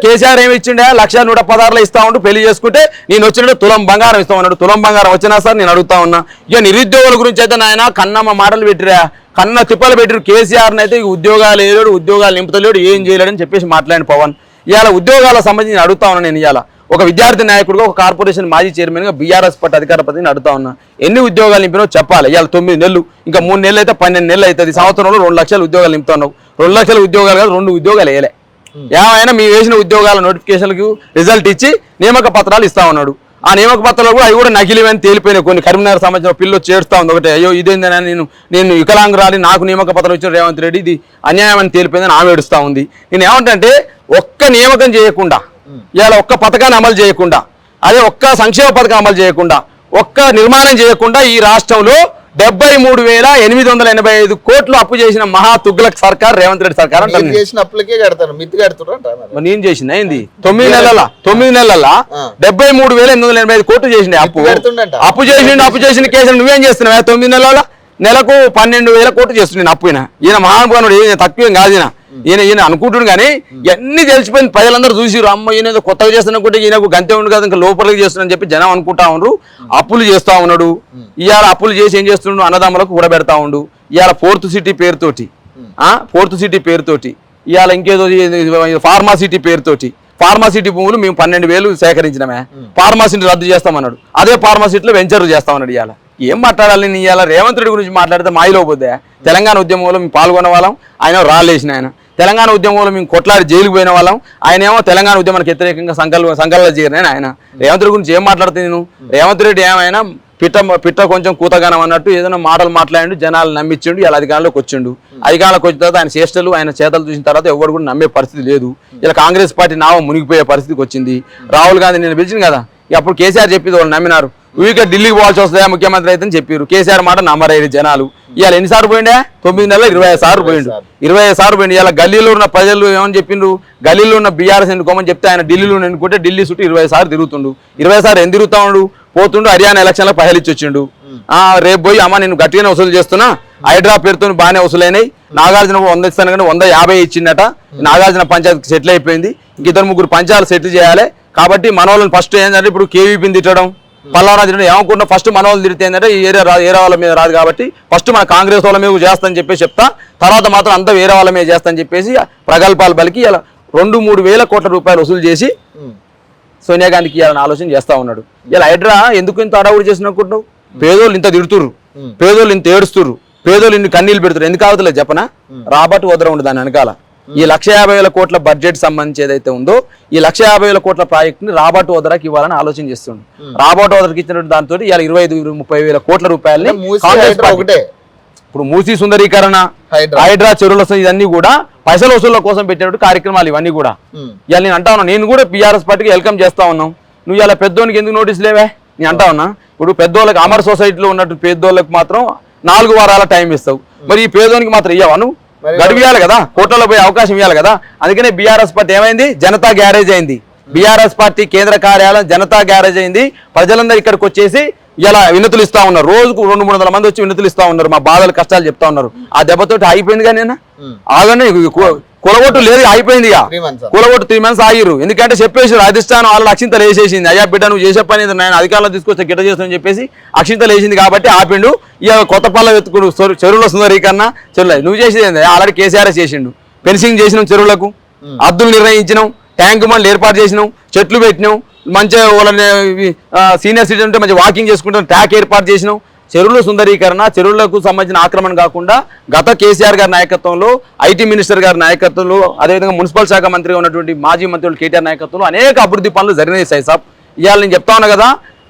కేసీఆర్ ఏమి ఇచ్చిండే? 1,116,000 ఇస్తా ఉంటూ పెళ్లి చేసుకుంటే నేను వచ్చినట్టు తులం బంగారం ఇస్తా ఉన్నాడు. తులం బంగారం వచ్చినా సార్ నేను అడుగుతా ఉన్నా. ఇక నిరుద్యోగుల గురించి అయితే నాయన కన్నమ్మ మాటలు పెట్టిరా, కన్న తిప్పలు పెట్టిరు. కేసీఆర్ని అయితే ఉద్యోగాలు వేయలేడు, ఉద్యోగాలు నింపుతలేడు, ఏం చేయలేడని చెప్పేసి మాట్లాడిన పవన్. ఇవాళ ఉద్యోగాలకు సంబంధించి నేను అడుగుతా ఉన్నా. నేను ఇవాళ ఒక విద్యార్థి నాయకుడుగా, ఒక కార్పొరేషన్ మాజీ చైర్మన్గా బీఆర్ఎస్ పార్టీ అధికార ప్రతిని అడుగుతా ఉన్నా. ఎన్ని ఉద్యోగాలు నింపినో చెప్పాలి. ఇవాళ 9 నెలలు, ఇంకా 3 నెలలు అయితే 12 నెలలు అవుతుంది. సంవత్సరంలో 2 లక్షల ఉద్యోగాలు నింపుతున్నావు. 2 లక్షల ఉద్యోగాలు కాదు, 2 ఉద్యోగాలు వేయలే. ఏమైనా మీ వేసిన ఉద్యోగాల నోటిఫికేషన్లకు రిజల్ట్ ఇచ్చి నియామక పత్రాలు ఇస్తా ఉన్నాడు. ఆ నియామక పత్రాలు కూడా అవి కూడా నకిలీవని తేలిపోయినాయి. కొన్ని కరీంనగర్ సంబంధించిన పిల్లలు చేరుతా ఉంది ఒకటే. అయ్యో ఇదేందని నేను వికలాంగురాలి, నాకు నియామక పత్రం ఇచ్చిన రేవంత్ రెడ్డి, ఇది అన్యాయం అని తేలిపోయిందని ఆమె ఏడుస్తూ ఉంది. నేను ఏమంటే ఒక్క నియామకం చేయకుండా, ఇవాళ ఒక్క పథకాన్ని అమలు చేయకుండా, అదే ఒక్క సంక్షేమ పథకం అమలు చేయకుండా, ఒక్క నిర్మాణం చేయకుండా ఈ రాష్ట్రంలో 73,885 కోట్లు అప్పు చేసిన మహా తుగ్లక్ సర్కార్ రేవంత్ రెడ్డి సర్కార్ అంటే నేను చేసిన ఏంది 9 నెలల 73,885 కోట్లు చేసిండే అప్పు చేసిన కేసులు నువ్వేం చేస్తున్నావు? 9 నెలల నెలకు 12,000 కోట్లు చేస్తున్నాను అప్పు. ఈయన మహానుభావుడు, ఈయన తక్కువేం కాదు. ఈయన అనుకుంటున్నాడు కానీ ఎన్ని తెలిసిపోయింది. ప్రజలందరూ చూసిరు, అమ్మ ఈయన కొత్తగా చేస్తున్నట్టు ఈయనకు గంతే ఉండు కదా, ఇంకా లోపలికి చేస్తున్నాను చెప్పి జనం అనుకుంటా ఉన్నారు. అప్పులు చేస్తా ఉన్నాడు. ఇవాళ అప్పులు చేసి ఏం చేస్తున్నాడు? అన్నదమ్ములకు కూడబెడతా ఉండు. ఇవాళ ఫోర్త్ సిటీ పేరుతోటి ఇవాళ ఇంకేదో ఫార్మాసిటీ పేరుతోటి, ఫార్మాసిటీ భూములు మేము 12,000 సేకరించినమే, ఫార్మాసిటీ రద్దు చేస్తామన్నాడు. అదే ఫార్మాసిటీలో వెంచర్ చేస్తామన్నాడు. ఇవాళ ఏం మాట్లాడాలి? నేను ఇవాళ రేవంత్ రెడ్డి గురించి మాట్లాడితే మాయిలో పోద్దా? తెలంగాణ ఉద్యమంలో మేము పాల్గొన్న వాళ్ళం, ఆయన రాళ్ళేసిన ఆయన. తెలంగాణ ఉద్యమంలో మేము కొట్లాడి జైలుకు పోయిన వాళ్ళం, ఆయన ఏమో తెలంగాణ ఉద్యమానికి వ్యతిరేకంగా సంకల్ప చేరిన ఆయన. రేవంత్ రెడ్డి గురించి ఏం మాట్లాడుతుంది నేను? రేవంత్ రెడ్డి ఏమైనా పిట్ట కొంచెం కూతగానం అన్నట్టు ఏదైనా మాటలు మాట్లాడి జనాలు నమ్మించిండు. ఇలా అధికారంలోకి వచ్చిండు. అధికారంలోకి వచ్చిన తర్వాత ఆయన చేష్టలు, ఆయన చేతలు చూసిన తర్వాత ఎవరు కూడా నమ్మే పరిస్థితి లేదు. ఇలా కాంగ్రెస్ పార్టీ నావ మునిగిపోయే పరిస్థితికి వచ్చింది. రాహుల్ గాంధీ నేను పిలిచింది కదా, అప్పుడు కేసీఆర్ చెప్పింది వాళ్ళు నమ్మినారు. ఊరికే ఢిల్లీకి పోవాల్సి వస్తుందా ముఖ్యమంత్రి అయితే అని చెప్పారు. కేసీఆర్ మాట నమ్మరేది జనాలు. ఇవాళ ఎన్నిసార్లు పోయిండే? 9 నెలలు 25 సార్లు పోయిండు. 25 సార్లు పోయిండు. ఇలా గల్లీలో ఉన్న ప్రజలు ఏమని చెప్పిండ్రు? గల్లీలో ఉన్న బీఆర్ఎస్ ఎన్నుకోమని చెప్తే ఆయన ఢిల్లీలో ఎన్నుకుంటే ఢిల్లీ చుట్టూ 20 సార్లు తిరుగుతుండు. 20 సార్లు ఎందుకు తిరుగుతా ఉండు? పోతుండు. హర్యానా ఎలక్షన్లకు పైసలు ఇచ్చి వచ్చిండు. రేపు పోయి అమ్మ నేను గట్టిగానే వసూలు చేస్తున్నా, హైడ్రా పేరుతో బాగానే వసూలైనాయి. నాగార్జున 100 ఇస్తాను కానీ 150 ఇచ్చిందట. నాగార్జున పంచాయతీ సెటిల్ అయిపోయింది. ఇంక 2-3 పంచాయతీలు సెటిల్ చేయాలి. కాబట్టి మనోళ్ళని ఫస్ట్ ఏంటంటే ఇప్పుడు కేవీపీని తిట్టడం, పల్లారా తిట్టడం ఏమనుకుంటున్నా? ఫస్ట్ మనోళ్ళు తిరిగితే ఏంటంటే ఈ ఏరియా వాళ్ళ మీద రాదు కాబట్టి ఫస్ట్ మన కాంగ్రెస్ వాళ్ళ మీద చేస్తానని చెప్పేసి చెప్తా, తర్వాత మాత్రం అంతా వేరే వాళ్ళ మీద చేస్తానని చెప్పేసి ప్రగల్భాలు బలికి ఇలా 2-3 వేల కోట్ల రూపాయలు వసూలు చేసి సోనియా గాంధీకి ఇవ్వాలని ఆలోచన చేస్తా ఉన్నాడు. ఇలా హైడ్రా ఎందుకు ఇంత అడవుడు చేసిననుకుంటున్నావు? పేదోళ్ళు ఇంత తిడుతుర్రు, పేదోళ్ళు ఇంత ఏడుస్తుర్రు, పేదోళ్ళు ఇన్ని కన్నీళ్ళు పెడుతున్నారు. ఎందుకు కావట్లేదు చెప్పనా? రాబర్ట్ వద్ర ఉండు దాని వెనకాల ఈ 1,50,000 కోట్ల బడ్జెట్ సంబంధించి ఏదైతే ఉందో ఈ 1,50,000 కోట్ల ప్రాజెక్ట్ ని రాబర్ట్ ఓదరాకి ఇవ్వాలని ఆలోచన చేస్తుండు. రాబర్ట్ ఓదరాకి ఇచ్చినటువంటి దాంతో ఇవాళ 25-30 కోట్ల రూపాయలని ఇప్పుడు మూసీ సుందరీకరణ, హైడ్రా చెరువుల ఇవన్నీ కూడా పైసల వసూళ్ల కోసం పెట్టినట్టు కార్యక్రమాలు ఇవన్నీ కూడా. ఇవాళ నేను అంటా ఉన్నా, నేను కూడా బీఆర్ఎస్ పార్టీకి వెల్కమ్ చేస్తా ఉన్నాం. నువ్వు ఇలా పెద్దోనికి ఎందుకు నోటీస్ లేవే నేను అంటా ఉన్నా. ఇప్పుడు పెద్దోళ్ళకి అమర్ సొసైటీలో ఉన్నట్టు పేదోళ్ళకి మాత్రం 4 వారాల టైం ఇస్తావు, మరి ఈ పేదోనికి మాత్రం ఇవ్వవా? నువ్వు గడిపియాలి కదా, కోట్లలో పోయే అవకాశం ఇవ్వాలి కదా. అందుకనే బీఆర్ఎస్ పార్టీ ఏమైంది, జనతా గ్యారేజ్ అయింది. బీఆర్ఎస్ పార్టీ కేంద్ర కార్యాలయం జనతా గ్యారేజ్ అయింది. ప్రజలందరూ ఇక్కడికి వచ్చేసి ఇలా వినతులు ఇస్తా ఉన్నారు. రోజుకు 200-300 మంది వచ్చి వినతులు ఇస్తా ఉన్నారు, మా బాధలు కష్టాలు చెప్తా ఉన్నారు. ఆ దెబ్బతోటి అయిపోయింది కానీ ఆగండి, కులగొట్టు లేదు, అయిపోయింది. కులగొట్టు 3 months ఆగిరు. ఎందుకంటే చెప్పేసి అధిష్టానం వాళ్ళ అక్షింతలు వేసేసింది. అయ్యా బిడ్డ నువ్వు చేసే పని నేను అధికారంలో తీసుకొస్తే గిట్ట చేస్తానని చెప్పేసి అక్షింతలు వేసింది కాబట్టి ఆపిండు. ఇక కొత్త పళ్ళ వెతుకుడు చెరువుల సుందరీకరణ చెరువులు నువ్వు చేసేది ఆల్రెడీ కేసీఆర్ చేసిండు. ఫెన్సింగ్ చేసినాం, చెరువులకు అద్దులు నిర్ణయించినాం, ట్యాంక్ బండ్లు ఏర్పాటు చేసినాం, చెట్లు పెట్టినాం, మంచిగా వాళ్ళని సీనియర్ సిటిజన్ ఉంటే మంచి వాకింగ్ చేసుకుంటాం, ట్యాక్ ఏర్పాటు చేసినాం. చెరువుల సుందరీకరణ, చెరువులకు సంబంధించిన ఆక్రమణ కాకుండా గత కేసీఆర్ గారి నాయకత్వంలో, ఐటీ మినిస్టర్ గారి నాయకత్వంలో, అదేవిధంగా మున్సిపల్ శాఖ మంత్రిగా ఉన్నటువంటి మాజీ మంత్రులు కేటీఆర్ నాయకత్వంలో అనేక అభివృద్ధి పనులు జరిగినాయి సార్. ఇవాళ నేను చెప్తా ఉన్నా కదా,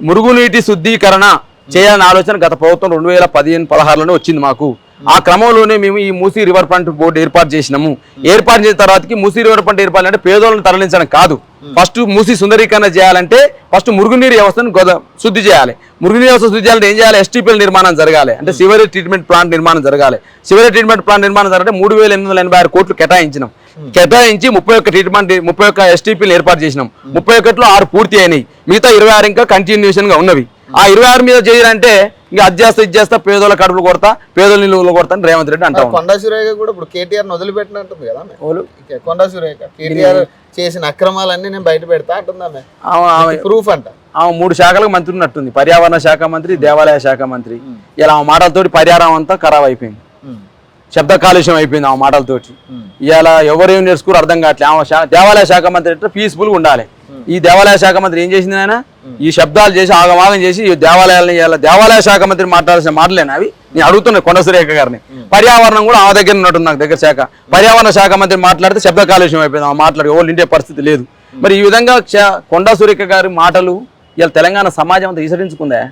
మురుగునీటి శుద్ధీకరణ చేయాలనే ఆలోచన గత ప్రభుత్వం 2015-16లోనే వచ్చింది మాకు. ఆ క్రమంలోనే మేము ఈ మూసీ రివర్ ఫ్రంట్ బోర్డు ఏర్పాటు చేసినాము. ఏర్పాటు చేసిన తర్వాతకి మూసీ రివర్ ఫ్రంట్ ఏర్పాటు అంటే పేదోళ్ళని తరలించడం కాదు, ఫస్ట్ మూసీ సుందరీకరణ చేయాలంటే ఫస్ట్ మురుగునీరు వ్యవస్థను శుద్ధి చేయాలి. మురుగునీరు వ్యవస్థ శుద్ధి చేయాలంటే ఏం చేయాలి, ఎస్టీపీఎల్ నిర్మాణం జరగాలి, అంటే సివరేజ్ ట్రీట్మెంట్ ప్లాంట్ నిర్మాణం జరగాలి. సివరేజ్ ట్రీట్మెంట్ ప్లాంట్ నిర్మాణం జరగాలంటే 3,886 కోట్లు కేటాయించినాం. కేటాయించి 31 ఎస్టీపీలు ఏర్పాటు చేసినాం. 31లో 6 పూర్తి అయినాయి, మిగతా 26 ఇంకా కంటిన్యూషన్ గా ఉన్నవి. ఆ 26 మీద చేయాలంటే ఇంకా అది చేస్తా పేదోళ్ళ కడుపులు కొడతా, పేదోళ్ళ నిలువలు కొడతా అని రేవంత్ రెడ్డి అంటాం. కొండా సురేఖ కూడా ఇప్పుడు కేటీఆర్ వదిలిపెట్టినట్టుంది కదా కొండా సురేఖ. కేటీఆర్ చేసిన అక్రమాలన్నీ నేను బయట పెడతా అంటుందామె, ప్రూఫ్ అంట. 3 శాఖలకు మంత్రి ఉన్నట్టుంది, పర్యావరణ శాఖ మంత్రి, దేవాలయ శాఖ మంత్రి. ఇలా మాటలతోటి పర్యావరణం అంతా ఖరాబ్ అయిపోయింది, శబ్ద కాలుష్యం అయిపోయింది ఆ మాటలతోటి. ఇలా ఎవరేం నేర్చుకోరు అర్థం కావట్లేదు. దేవాలయ శాఖ మంత్రి అంటే పీస్ఫుల్గా ఉండాలి. ఈ దేవాలయ శాఖ మంత్రి ఏం చేసింది ఆయన, ఈ శబ్దాలు చేసి ఆగమాగం చేసి దేవాలయాలని దేవాలయ శాఖ మంత్రి మాట్లాడాల్సిన మాటలేనా అవి? నేను అడుగుతున్నాను కొండ సురేఖ గారిని. పర్యావరణం కూడా ఆ దగ్గర ఉన్నట్టు నాకు దగ్గర శాఖ. పర్యావరణ శాఖ మంత్రి మాట్లాడితే శబ్ద కాలుష్యం అయిపోయింది, ఆ మాట్లాడి ఓళ్ళు ఇంటే పరిస్థితి లేదు. మరి ఈ విధంగా కొండ సురేఖ గారి మాటలు ఇలా తెలంగాణ సమాజం అంతా ఈసరించుకుందా?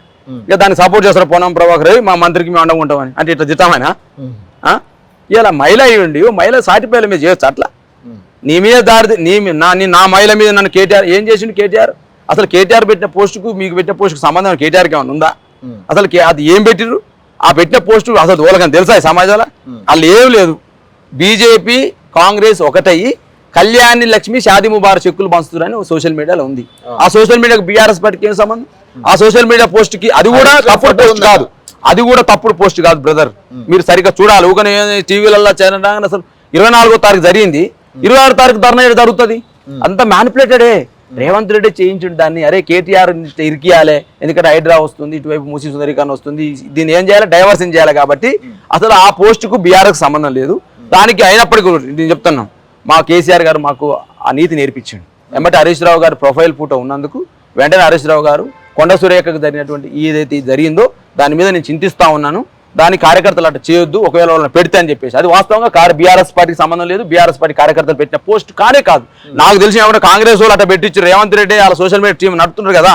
ఇక దాన్ని సపోర్ట్ చేస్తారు పొన్నం ప్రభాకర్, మా మంత్రికి మేము అండగా ఉంటామని అంటే ఇట్లా జిట్టమైనా ఇలా మహిళ అయ్యండి, మహిళ సాటిపేల మీద చేయొచ్చు అట్లా. నీ మీద నా మహిళ మీద నన్ను కేటీఆర్ ఏం చేసిండు? కేటీఆర్ అసలు కేటీఆర్ పెట్టిన పోస్టుకు మీకు పెట్టిన పోస్టుకు సంబంధం కేటీఆర్కి ఏమైనా ఉందా? అసలు అది ఏం పెట్టిరు? ఆ పెట్టిన పోస్టు అసలు వాళ్ళకని తెలుసా ఈ సమాజంలో? వాళ్ళు ఏం లేదు. బీజేపీ కాంగ్రెస్ ఒకటయ్యి కళ్యాణి లక్ష్మి షాదీ ముబారక్ చెక్కులు పంచుతున్నారని సోషల్ మీడియాలో ఉంది. ఆ సోషల్ మీడియాకు బీఆర్ఎస్ పార్టీకి ఏం సంబంధం? ఆ సోషల్ మీడియా పోస్ట్ కి అది కూడా తప్పుడు పోస్ట్ కాదు, అది కూడా తప్పుడు పోస్ట్ కాదు బ్రదర్. మీరు సరిగ్గా చూడాలి. ఊకనే టీవీలలో చేరడానికి అసలు 24వ తారీఖు జరిగింది, 26వ తారీఖు ధర్నా జరుగుతుంది. అంతా మ్యానిపులేటెడే. రేవంత్ రెడ్డి చేయించుంటు దాన్ని. అరే కేటీఆర్ ఇరికియాలే, ఎందుకంటే హైడ్రా వస్తుంది, ఇటువైపు మూసీ సుందరీకరణ వస్తుంది, దీన్ని ఏం చేయాలి, డైవర్షన్ చేయాలి. కాబట్టి అసలు ఆ పోస్టుకు బీఆర్ఎస్ సంబంధం లేదు. దానికి అయినప్పటికీ నేను చెప్తున్నాం, మా కేసీఆర్ గారు మాకు ఆ నీతి నేర్పించండి. వెంబటి హరీష్ రావు గారు ప్రొఫైల్ ఫోటో ఉన్నందుకు వెంటనే హరీష్ రావు గారు కొండ సురేఖకు జరిగినటువంటి ఏదైతే జరిగిందో దాని మీద నేను చింతిస్తా ఉన్నాను. దాని కార్యకర్తలు అట్లా చేయొద్దు, ఒకవేళ వాళ్ళని పెడితే అని చెప్పేసి. అది వాస్తవంగా బీఆర్ఎస్ పార్టీకి సంబంధం లేదు. బీఆర్ఎస్ పార్టీ కార్యకర్తలు పెట్టిన పోస్ట్ కానే కాదు. నాకు తెలిసిన ఏమంటే కాంగ్రెస్ వాళ్ళు అట్లా పెట్టించారు. రేవంత్ రెడ్డి వాళ్ళ సోషల్ మీడియా టీం నడుపుతున్నారు కదా,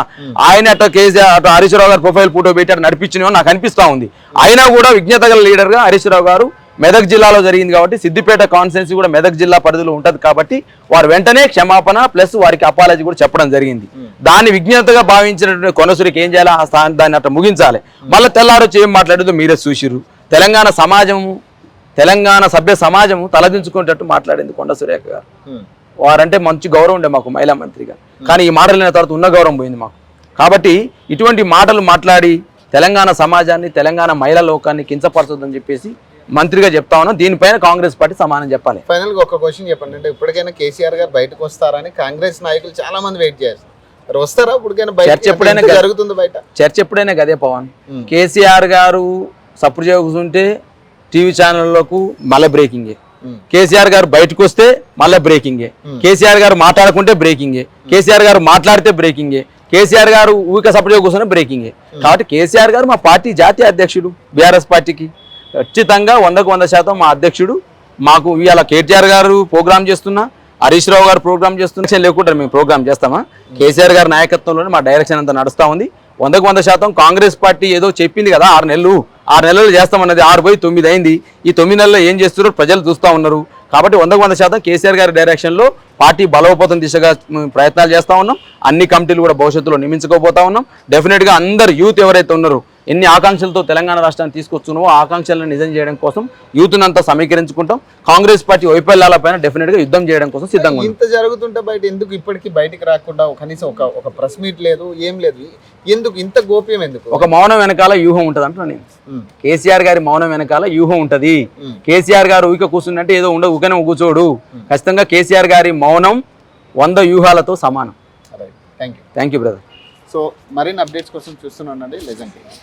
ఆయన అట్లా కేసీఆర్ అటు హరీష్ రావు గారు ప్రొఫైల్ ఫోటో పెట్టి అట్లా నడిపించినో నాకు అనిపిస్తా ఉంది. అయినా కూడా విజ్ఞత గల లీడర్గా హరీష్ రావు గారు మెదక్ జిల్లాలో జరిగింది కాబట్టి, సిద్దిపేట కాన్స్టిట్యున్సీ కూడా మెదక్ జిల్లా పరిధిలో ఉంటుంది కాబట్టి వారు వెంటనే క్షమాపణ ప్లస్ వారికి అపాలజీ కూడా చెప్పడం జరిగింది. దాన్ని విజ్ఞతగా భావించినటువంటి కొనసూరికి ఏం చేయాలి, ఆ స్థానం దాన్ని అట్లా ముగించాలి. మళ్ళీ తెల్లారొచ్చి ఏం మాట్లాడుతుందో మీరే చూసిర్రు. తెలంగాణ సమాజము, తెలంగాణ సభ్య సమాజము తలదించుకునేటట్టు మాట్లాడింది కొండ సురేఖ గారు. వారంటే మంచి గౌరవం ఉండే మాకు మహిళా మంత్రిగా, కానీ ఈ మాటలు విన్న తర్వాత ఉన్న గౌరవం పోయింది మాకు. కాబట్టి ఇటువంటి మాటలు మాట్లాడి తెలంగాణ సమాజాన్ని, తెలంగాణ మహిళా లోకాన్ని కించపరచొద్దని చెప్పేసి మంత్రిగా చెప్తా ఉన్నాం. దీనిపైన కాంగ్రెస్ పార్టీ సమానం చెప్పాలి. ఫైనల్ గా ఒక క్వశ్చన్ చెప్పండి, అంటే ఇప్పటికైనా కేసీఆర్ గారు బయటకు వస్తారని కాంగ్రెస్ నాయకులు చాలా మంది వెయిట్ చేస్తారు, వస్తారా? ఇప్పటికైనా చర్చ ఎప్పుడైనా జరుగుతుంది బయట? చర్చ ఎప్పుడైనా గదే పవన్. కేసీఆర్ గారు సపోర్ట్ చేయకుంటే టీవీ ఛానళ్లకు మళ్ళీ బ్రేకింగే, కేసీఆర్ గారు బయటకు వస్తే మళ్ళీ బ్రేకింగే, కేసీఆర్ గారు మాట్లాడుకుంటే బ్రేకింగే, కేసీఆర్ గారు మాట్లాడితే బ్రేకింగే, కేసీఆర్ గారు ఊరికే సపోర్ట్ చేయకుండా బ్రేకింగే. కాబట్టి కేసీఆర్ గారు మా పార్టీ జాతీయ అధ్యక్షుడు, బీఆర్ఎస్ పార్టీకి ఖచ్చితంగా 100% మా అధ్యక్షుడు. మాకు ఇవాళ కేటీఆర్ గారు ప్రోగ్రామ్ చేస్తున్నా, హరీష్ రావు గారు ప్రోగ్రామ్ చేస్తున్నా లేకుండా మేము ప్రోగ్రామ్ చేస్తామా? కేసీఆర్ గారి నాయకత్వంలోనే మా డైరెక్షన్ అంతా నడుస్తూ ఉంది. 100% కాంగ్రెస్ పార్టీ ఏదో చెప్పింది కదా 6 నెలలు చేస్తామన్నది 6 పోయి 9 అయింది. ఈ 9 నెలల్లో ఏం చేస్తున్నారో ప్రజలు చూస్తూ ఉన్నారు. కాబట్టి 100% కేసీఆర్ గారి డైరెక్షన్లో పార్టీ బలోపేతం దిశగా ప్రయత్నాలు చేస్తూ ఉన్నాం. అన్ని కమిటీలు కూడా భవిష్యత్తులో నియమించుకోబోతా ఉన్నాం. డెఫినెట్గా అందరు యూత్ ఎవరైతే ఉన్నారో, ఎన్ని ఆకాంక్షలతో తెలంగాణ రాష్ట్రాన్ని తీసుకొచ్చున్నామో ఆ ఆకాంక్షలను నిజం చేయడం కోసం యూత్ని అంతా సమీకరించుకుంటాం. కాంగ్రెస్ పార్టీ వైఫల్యాలపైన డెఫినెట్గా యుద్ధం చేయడం కోసం సిద్ధంగా ఉంది. ఇంత జరుగుతుంటే బయట ఎందుకు ఇప్పటికీ బయటికి రాకుండా కనీసం ఒక ప్రెస్ మీట్ లేదు, ఏం లేదు? ఎందుకు ఇంత గోప్యం ఎందుకు? ఒక మౌనం వెనకాల వ్యూహం ఉంటుంది అంటున్నా నేను. కేసీఆర్ గారి మౌనం వెనకాల వ్యూహం ఉంటది. కేసీఆర్ గారు ఊరిక కూర్చున్నట్టే ఏదో ఊకనే కూర్చోడు. ఖచ్చితంగా కేసీఆర్ గారి మౌనం 100 వ్యూహాలతో సమానం. Thank you brother. సో మరిన్ని అప్డేట్స్ కోసం చూస్తూనే ఉండండి లెజెండ్ టీవీ.